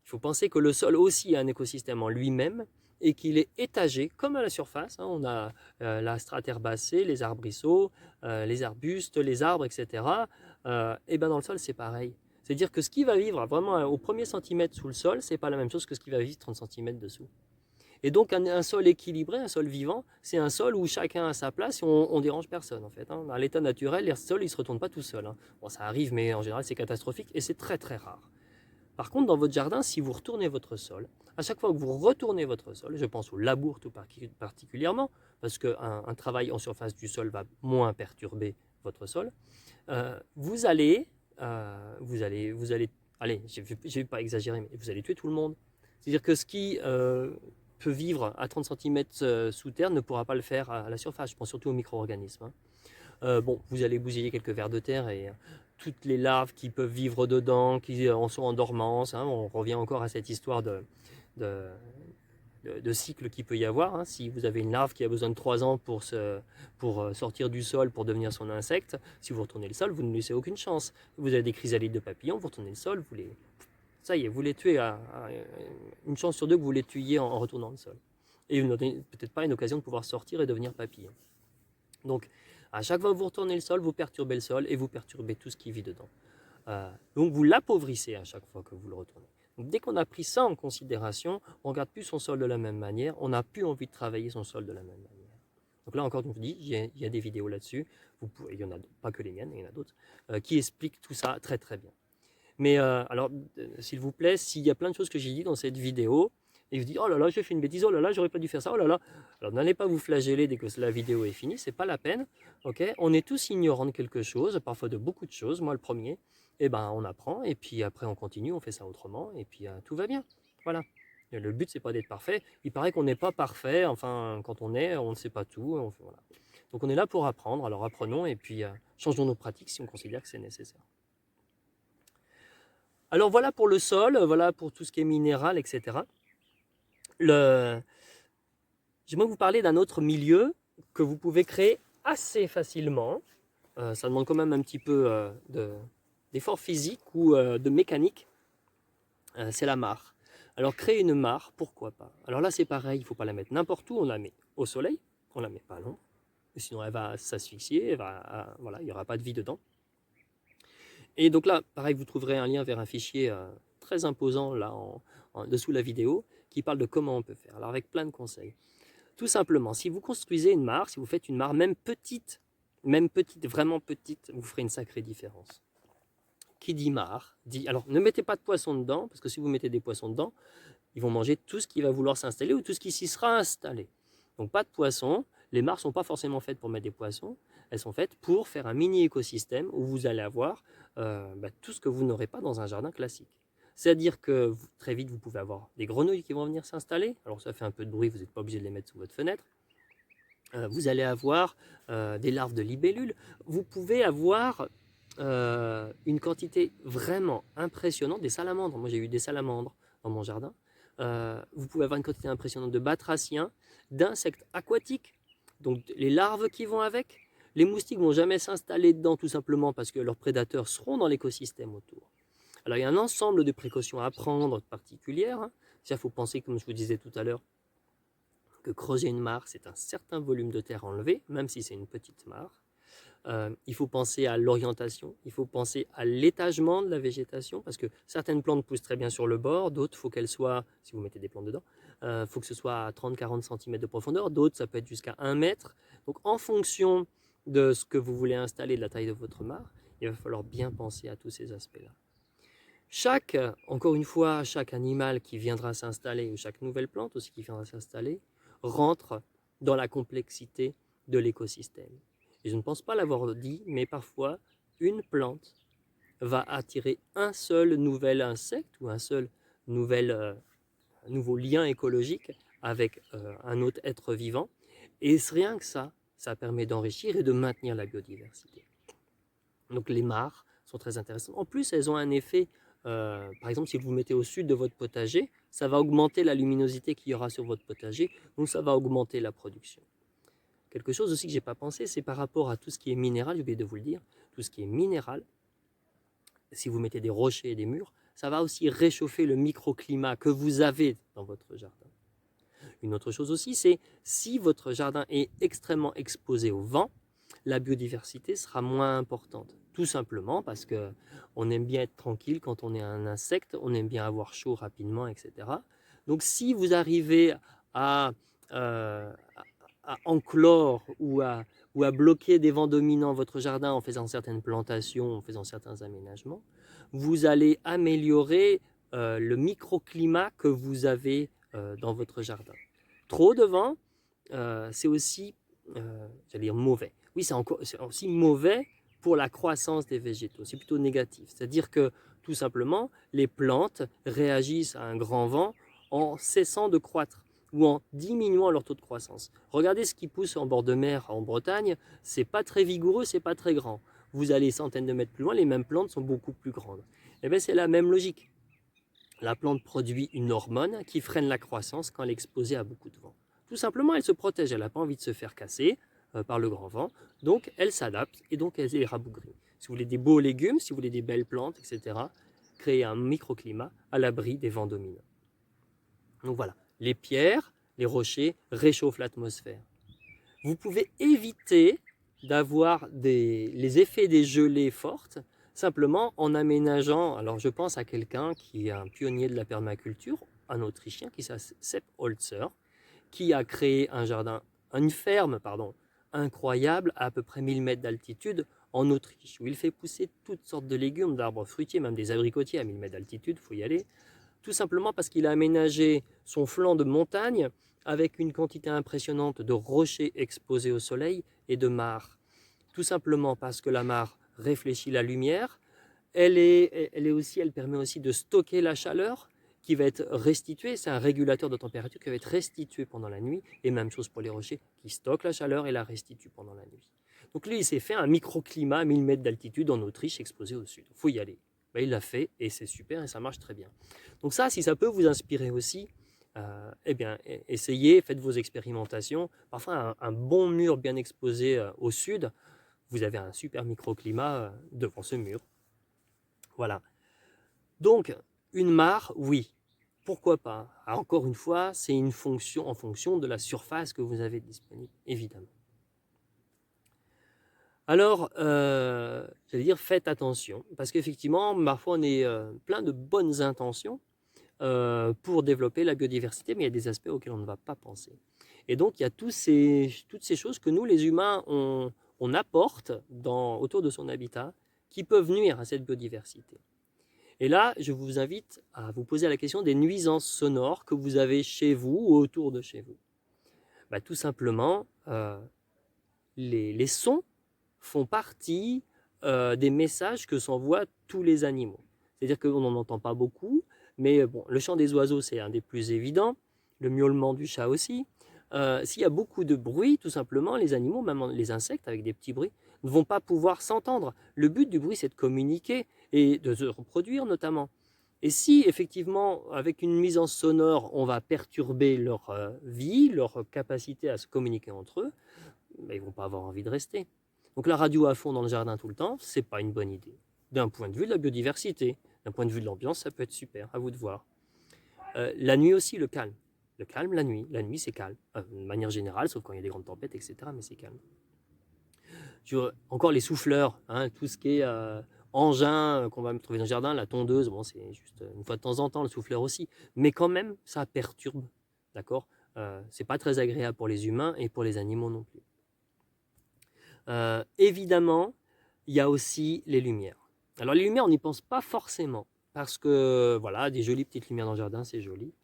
Il faut penser que le sol aussi a un écosystème en lui-même, et qu'il est étagé, comme à la surface. Hein, on a la strate herbacée, les arbrisseaux, les arbustes, les arbres, etc. Et ben dans le sol, c'est pareil. C'est-à-dire que ce qui va vivre vraiment au premier centimètre sous le sol, c'est pas la même chose que ce qui va vivre 30 cm dessous. Et donc un sol équilibré, un sol vivant, c'est un sol où chacun a sa place et on dérange personne en fait. Hein. Dans l'état naturel, les sols ils se retournent pas tout seuls. Hein. Bon, ça arrive, mais en général c'est catastrophique et c'est très très rare. Par contre, dans votre jardin, si vous retournez votre sol, à chaque fois que vous retournez votre sol, je pense au labour tout particulièrement, parce qu'un travail en surface du sol va moins perturber votre sol, vous allez, allez, je ne vais pas exagérer, mais vous allez tuer tout le monde. C'est-à-dire que ce qui peut vivre à 30 cm sous terre ne pourra pas le faire à la surface. Je pense surtout aux micro-organismes. Hein. Bon, vous allez bousiller quelques vers de terre et toutes les larves qui peuvent vivre dedans, qui en sont en dormance. Hein, on revient encore à cette histoire de cycle qu'il peut y avoir. Hein. Si vous avez une larve qui a besoin de 3 ans pour sortir du sol, pour devenir son insecte, si vous retournez le sol, vous ne laissez aucune chance. Vous avez des chrysalides de papillons, vous retournez le sol, ça y est, vous les tuez à une chance sur 2 que vous les tuiez en retournant le sol. Et vous n'avez peut-être pas une occasion de pouvoir sortir et devenir papillon. Donc, à chaque fois que vous retournez le sol, vous perturbez le sol et vous perturbez tout ce qui vit dedans. Donc, vous l'appauvrissez à chaque fois que vous le retournez. Donc, dès qu'on a pris ça en considération, on ne regarde plus son sol de la même manière, on n'a plus envie de travailler son sol de la même manière. Donc là encore, je vous dis, il y a des vidéos là-dessus, il y en a pas que les miennes, il y en a d'autres, qui expliquent tout ça très très bien. Mais alors, s'il vous plaît, s'il y a plein de choses que j'ai dit dans cette vidéo, et vous dites, oh là là, j'ai fait une bêtise, oh là là, j'aurais pas dû faire ça, oh là là. Alors n'allez pas vous flageller dès que la vidéo est finie, c'est pas la peine. Okay, on est tous ignorants de quelque chose, parfois de beaucoup de choses, moi le premier. Et ben on apprend, et puis après on continue, on fait ça autrement, et puis tout va bien. Voilà. Et le but, c'est pas d'être parfait. Il paraît qu'on n'est pas parfait, enfin, quand on ne sait pas tout. Voilà. Donc on est là pour apprendre, alors apprenons, et puis changeons nos pratiques si on considère que c'est nécessaire. Alors voilà pour le sol, voilà pour tout ce qui est minéral, etc. J'aimerais vous parler d'un autre milieu que vous pouvez créer assez facilement. Ça demande quand même un petit peu d'effort physique ou de mécanique. C'est la mare. Alors créer une mare, pourquoi pas? Alors là c'est pareil, il ne faut pas la mettre n'importe où, on la met au soleil, on ne la met pas à l'ombre, sinon elle va s'asphyxier, voilà, il n'y aura pas de vie dedans. Et donc là, pareil, vous trouverez un lien vers un fichier très imposant là en dessous de la vidéo qui parle de comment on peut faire. Alors avec plein de conseils. Tout simplement, si vous construisez une mare, si vous faites une mare même petite, vraiment petite, vous ferez une sacrée différence. qui dit mare, dit... Alors, ne mettez pas de poissons dedans, parce que si vous mettez des poissons dedans, ils vont manger tout ce qui va vouloir s'installer ou tout ce qui s'y sera installé. Donc, pas de poissons. Les mares ne sont pas forcément faites pour mettre des poissons. Elles sont faites pour faire un mini écosystème où vous allez avoir tout ce que vous n'aurez pas dans un jardin classique. C'est-à-dire que très vite, vous pouvez avoir des grenouilles qui vont venir s'installer. Alors, ça fait un peu de bruit, vous n'êtes pas obligé de les mettre sous votre fenêtre. Vous allez avoir des larves de libellules. Vous pouvez avoir une quantité vraiment impressionnante des salamandres. Moi, j'ai eu des salamandres dans mon jardin. Vous pouvez avoir une quantité impressionnante de batraciens, d'insectes aquatiques, donc les larves qui vont avec. Les moustiques ne vont jamais s'installer dedans tout simplement parce que leurs prédateurs seront dans l'écosystème autour. Alors, il y a un ensemble de précautions à prendre particulières. Hein. Il faut penser, comme je vous disais tout à l'heure, que creuser une mare, c'est un certain volume de terre enlevé, même si c'est une petite mare. Il faut penser à l'orientation, il faut penser à l'étagement de la végétation, parce que certaines plantes poussent très bien sur le bord, d'autres, il faut qu'elles soient, si vous mettez des plantes dedans, il faut que ce soit à 30-40 cm de profondeur, d'autres, ça peut être jusqu'à 1 mètre. Donc, en fonction de ce que vous voulez installer, de la taille de votre mare, il va falloir bien penser à tous ces aspects-là. Encore une fois, chaque animal qui viendra s'installer, ou chaque nouvelle plante aussi qui viendra s'installer, rentre dans la complexité de l'écosystème. Et je ne pense pas l'avoir dit, mais parfois, une plante va attirer un seul nouvel insecte ou un seul nouveau lien écologique avec un autre être vivant. Et rien que ça permet d'enrichir et de maintenir la biodiversité. Donc les mares sont très intéressantes. En plus, elles ont un effet, par exemple, si vous mettez au sud de votre potager, ça va augmenter la luminosité qu'il y aura sur votre potager, donc ça va augmenter la production. Quelque chose aussi que je n'ai pas pensé, c'est par rapport à tout ce qui est minéral, j'ai oublié de vous le dire, tout ce qui est minéral, si vous mettez des rochers et des murs, ça va aussi réchauffer le microclimat que vous avez dans votre jardin. Une autre chose aussi, c'est si votre jardin est extrêmement exposé au vent, la biodiversité sera moins importante. Tout simplement parce qu'on aime bien être tranquille quand on est un insecte, on aime bien avoir chaud rapidement, etc. Donc si vous arrivez à enclore ou à bloquer des vents dominants votre jardin en faisant certaines plantations, en faisant certains aménagements, vous allez améliorer le microclimat que vous avez dans votre jardin. Trop de vent, c'est aussi, j'allais dire mauvais. Oui, c'est aussi mauvais pour la croissance des végétaux. C'est plutôt négatif. C'est-à-dire que, tout simplement, les plantes réagissent à un grand vent en cessant de croître ou en diminuant leur taux de croissance. Regardez ce qui pousse en bord de mer en Bretagne, c'est pas très vigoureux, c'est pas très grand. Vous allez centaines de mètres plus loin, les mêmes plantes sont beaucoup plus grandes. Et bien c'est la même logique. La plante produit une hormone qui freine la croissance quand elle est exposée à beaucoup de vent. Tout simplement, elle se protège, elle n'a pas envie de se faire casser par le grand vent, donc elle s'adapte et donc elle est rabougrie. Si vous voulez des beaux légumes, si vous voulez des belles plantes, etc., créez un microclimat à l'abri des vents dominants. Donc voilà, les pierres, les rochers réchauffent l'atmosphère. Vous pouvez éviter d'avoir les effets des gelées fortes simplement en aménageant, alors je pense à quelqu'un qui est un pionnier de la permaculture, un Autrichien qui s'appelle Sepp Holzer, qui a créé une ferme incroyable à peu près 1000 mètres d'altitude en Autriche, où il fait pousser toutes sortes de légumes, d'arbres fruitiers, même des abricotiers à 1000 mètres d'altitude, il faut y aller, tout simplement parce qu'il a aménagé son flanc de montagne avec une quantité impressionnante de rochers exposés au soleil et de mares. Tout simplement parce que la mare réfléchit la lumière, elle permet aussi de stocker la chaleur qui va être restituée, c'est un régulateur de température qui va être restitué pendant la nuit, et même chose pour les rochers qui stockent la chaleur et la restituent pendant la nuit. Donc lui, il s'est fait un microclimat à 1000 mètres d'altitude en Autriche exposé au sud. Il faut y aller. Ben, il l'a fait et c'est super et ça marche très bien. Donc ça, si ça peut vous inspirer aussi, eh bien, essayez, faites vos expérimentations. Parfois, un bon mur bien exposé au sud, vous avez un super microclimat devant ce mur. Voilà. Donc, une mare, oui. Pourquoi pas? Encore une fois, c'est une fonction en fonction de la surface que vous avez disponible, évidemment. Alors, j'allais dire, faites attention, parce qu'effectivement, parfois on est plein de bonnes intentions pour développer la biodiversité, mais il y a des aspects auxquels on ne va pas penser. Et donc, il y a toutes ces choses que nous, les humains, on apporte autour de son habitat, qui peuvent nuire à cette biodiversité. Et là, je vous invite à vous poser la question des nuisances sonores que vous avez chez vous ou autour de chez vous. Tout simplement, les sons font partie des messages que s'envoient tous les animaux. C'est-à-dire qu'on n'en entend pas beaucoup, mais bon, le chant des oiseaux, c'est un des plus évidents, le miaulement du chat aussi. S'il y a beaucoup de bruit, tout simplement, les animaux, même les insectes avec des petits bruits, ne vont pas pouvoir s'entendre. Le but du bruit, c'est de communiquer et de se reproduire notamment. Et si effectivement, avec une nuisance sonore, on va perturber leur vie, leur capacité à se communiquer entre eux, ils ne vont pas avoir envie de rester. Donc la radio à fond dans le jardin tout le temps, c'est pas une bonne idée. D'un point de vue de la biodiversité, d'un point de vue de l'ambiance, ça peut être super, à vous de voir. La nuit aussi, le calme. Le calme, la nuit c'est calme. De manière générale, sauf quand il y a des grandes tempêtes, etc. Mais c'est calme. Encore les souffleurs, hein, tout ce qui est engin qu'on va trouver dans le jardin, la tondeuse, bon, c'est juste une fois de temps en temps, le souffleur aussi. Mais quand même, ça perturbe, d'accord. C'est pas très agréable pour les humains et pour les animaux non plus. Évidemment, il y a aussi les lumières. Alors les lumières, on n'y pense pas forcément, parce que voilà, des jolies petites lumières dans le jardin, c'est joli.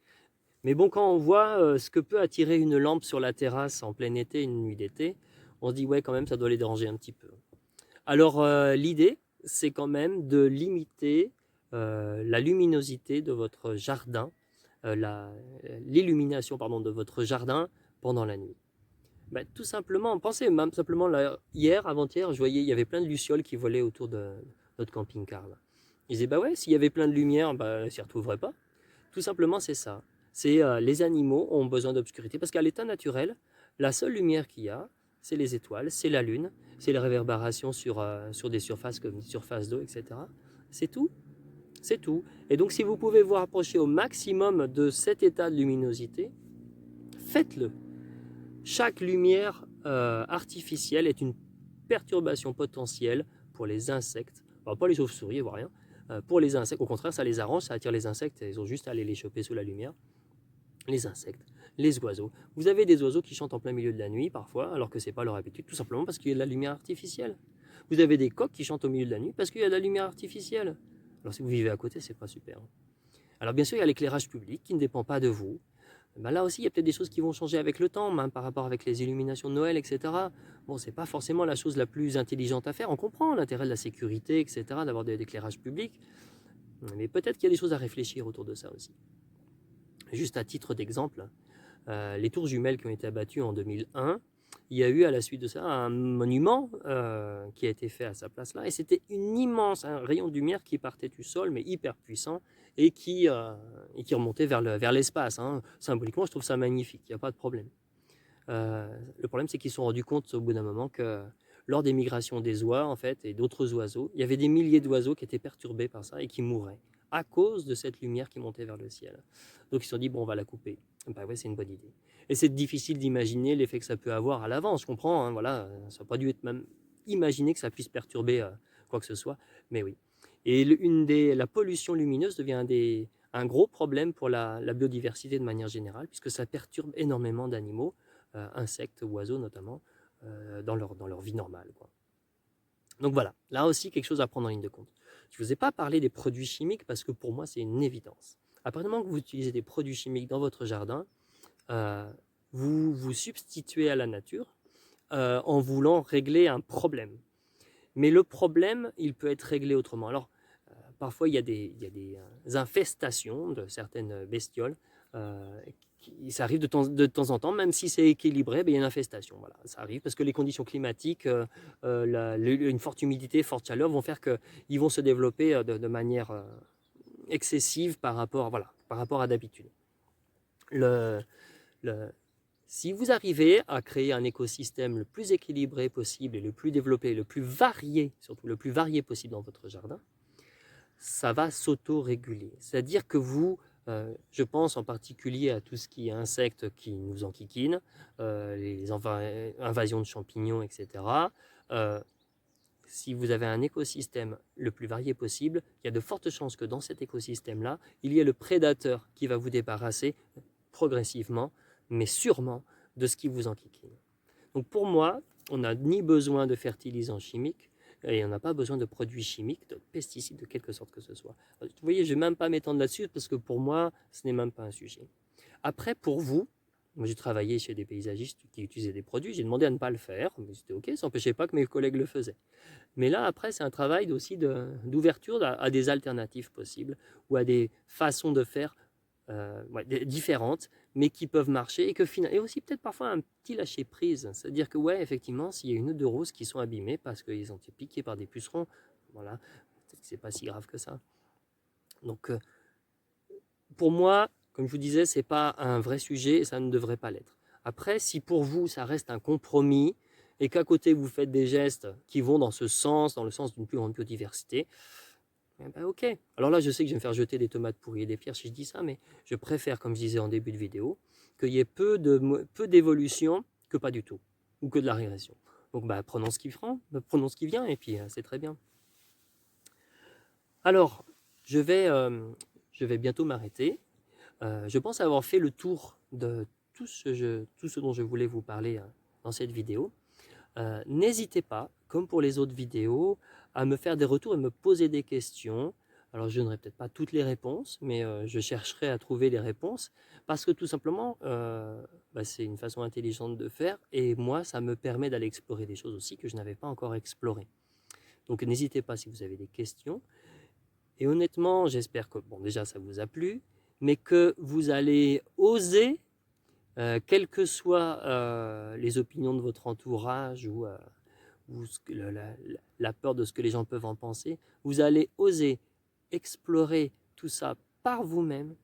Mais bon, quand on voit ce que peut attirer une lampe sur la terrasse en plein été, une nuit d'été, on se dit ouais, quand même, ça doit les déranger un petit peu. Alors l'idée, c'est quand même de limiter la luminosité de votre jardin, l'illumination de votre jardin pendant la nuit. Tout simplement, pensez même simplement là, hier, avant-hier, je voyais, il y avait plein de lucioles qui volaient autour de notre camping-car. Là. Je disais, ouais, s'il y avait plein de lumière, elles ne s'y retrouveraient pas. Tout simplement, c'est ça. C'est les animaux ont besoin d'obscurité parce qu'à l'état naturel, la seule lumière qu'il y a, c'est les étoiles, c'est la lune, c'est les réverbérations sur des surfaces comme des surfaces d'eau, etc. C'est tout. C'est tout. Et donc, si vous pouvez vous rapprocher au maximum de cet état de luminosité, faites-le. Chaque lumière artificielle est une perturbation potentielle pour les insectes. Enfin, pas les chauves-souris, voire rien. Pour les insectes, au contraire, ça les arrange, ça attire les insectes, ils ont juste à aller les choper sous la lumière. Les insectes, les oiseaux. Vous avez des oiseaux qui chantent en plein milieu de la nuit parfois, alors que ce n'est pas leur habitude, tout simplement parce qu'il y a de la lumière artificielle. Vous avez des coqs qui chantent au milieu de la nuit parce qu'il y a de la lumière artificielle. Alors si vous vivez à côté, c'est pas super. Alors bien sûr, il y a l'éclairage public qui ne dépend pas de vous. Là aussi, il y a peut-être des choses qui vont changer avec le temps, même par rapport avec les illuminations de Noël, etc. Bon, c'est pas forcément la chose la plus intelligente à faire. On comprend l'intérêt de la sécurité, etc., d'avoir de l'éclairage public. Mais peut-être qu'il y a des choses à réfléchir autour de ça aussi. Juste à titre d'exemple, les tours jumelles qui ont été abattues en 2001, il y a eu à la suite de ça un monument qui a été fait à sa place là, et c'était un rayon de lumière qui partait du sol, mais hyper puissant, et qui remontait vers l'espace. Hein. Symboliquement, je trouve ça magnifique, il n'y a pas de problème. Le problème, c'est qu'ils se sont rendus compte au bout d'un moment que lors des migrations des oies, en fait, et d'autres oiseaux, il y avait des milliers d'oiseaux qui étaient perturbés par ça et qui mouraient à cause de cette lumière qui montait vers le ciel. Donc ils se sont dit, bon, on va la couper. Ouais, c'est une bonne idée. Et c'est difficile d'imaginer l'effet que ça peut avoir à l'avance, je comprends, hein, voilà, ça n'a pas dû être même imaginé que ça puisse perturber quoi que ce soit, mais oui. Et la pollution lumineuse devient un gros problème pour la biodiversité de manière générale, puisque ça perturbe énormément d'animaux, insectes, oiseaux notamment, dans leur vie normale, quoi. Donc voilà, là aussi quelque chose à prendre en ligne de compte. Je ne vous ai pas parlé des produits chimiques parce que pour moi c'est une évidence. À partir du moment que vous utilisez des produits chimiques dans votre jardin, vous vous substituez à la nature en voulant régler un problème. Mais le problème, il peut être réglé autrement. Alors, parfois, il y a des infestations de certaines bestioles. Ça arrive de temps en temps, même si c'est équilibré, il y a une infestation. Voilà, ça arrive parce que les conditions climatiques, une forte humidité, forte chaleur vont faire qu'ils vont se développer de manière excessive par rapport à d'habitude. Si vous arrivez à créer un écosystème le plus équilibré possible et le plus développé, le plus varié, surtout le plus varié possible dans votre jardin, ça va s'auto-réguler. C'est-à-dire que je pense en particulier à tout ce qui est insectes qui nous enquiquinent, les invasions de champignons, etc. Si vous avez un écosystème le plus varié possible, il y a de fortes chances que dans cet écosystème-là, il y ait le prédateur qui va vous débarrasser progressivement, mais sûrement, de ce qui vous enquiquine. Donc pour moi, on n'a ni besoin de fertilisants chimiques, et on n'a pas besoin de produits chimiques, de pesticides de quelque sorte que ce soit. Vous voyez, je ne vais même pas m'étendre là-dessus parce que pour moi, ce n'est même pas un sujet. Après, pour vous, moi j'ai travaillé chez des paysagistes qui utilisaient des produits, j'ai demandé à ne pas le faire, mais c'était ok, ça n'empêchait pas que mes collègues le faisaient. Mais là, après, c'est un travail aussi d'ouverture à des alternatives possibles ou à des façons de faire différentes, mais qui peuvent marcher et que et aussi peut-être parfois un petit lâcher prise. C'est-à-dire que ouais, effectivement, s'il y a une ou deux roses qui sont abîmées parce qu'ils ont été piqués par des pucerons, voilà, peut-être que c'est pas si grave que ça. Donc, pour moi, comme je vous disais, c'est pas un vrai sujet et ça ne devrait pas l'être. Après, si pour vous, ça reste un compromis et qu'à côté, vous faites des gestes qui vont dans ce sens, dans le sens d'une plus grande biodiversité, eh ben ok. Alors là, je sais que je vais me faire jeter des tomates pourries et des pierres si je dis ça, mais je préfère, comme je disais en début de vidéo, qu'il y ait peu d'évolution que pas du tout, ou que de la régression. Donc bah, prenons ce qui prend, prenons ce qui vient, et puis c'est très bien. Alors, je vais bientôt m'arrêter. Je pense avoir fait le tour de tout ce dont je voulais vous parler dans cette vidéo. N'hésitez pas, comme pour les autres vidéos, à me faire des retours et me poser des questions. Alors je n'aurai peut-être pas toutes les réponses, mais je chercherai à trouver les réponses, parce que tout simplement, c'est une façon intelligente de faire, et moi, ça me permet d'aller explorer des choses aussi que je n'avais pas encore explorées. Donc n'hésitez pas si vous avez des questions. Et honnêtement, j'espère que, bon, déjà ça vous a plu, mais que vous allez oser, quelles que soient les opinions de votre entourage ou la peur de ce que les gens peuvent en penser, vous allez oser explorer tout ça par vous-même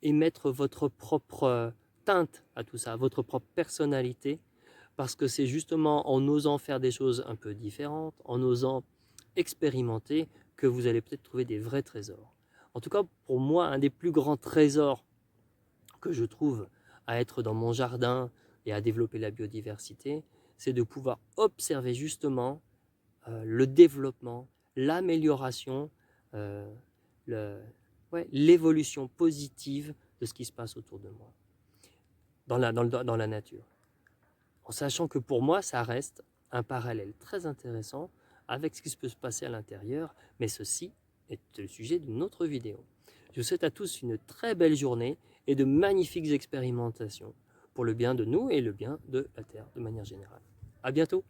et mettre votre propre teinte à tout ça, votre propre personnalité, parce que c'est justement en osant faire des choses un peu différentes, en osant expérimenter, que vous allez peut-être trouver des vrais trésors. En tout cas, pour moi, un des plus grands trésors que je trouve à être dans mon jardin et à développer la biodiversité, c'est de pouvoir observer justement le développement, l'amélioration, euh, l'évolution positive de ce qui se passe autour de moi, dans la nature. En sachant que pour moi, ça reste un parallèle très intéressant avec ce qui peut se passer à l'intérieur, mais ceci est le sujet d'une autre vidéo. Je vous souhaite à tous une très belle journée et de magnifiques expérimentations pour le bien de nous et le bien de la Terre de manière générale. À bientôt!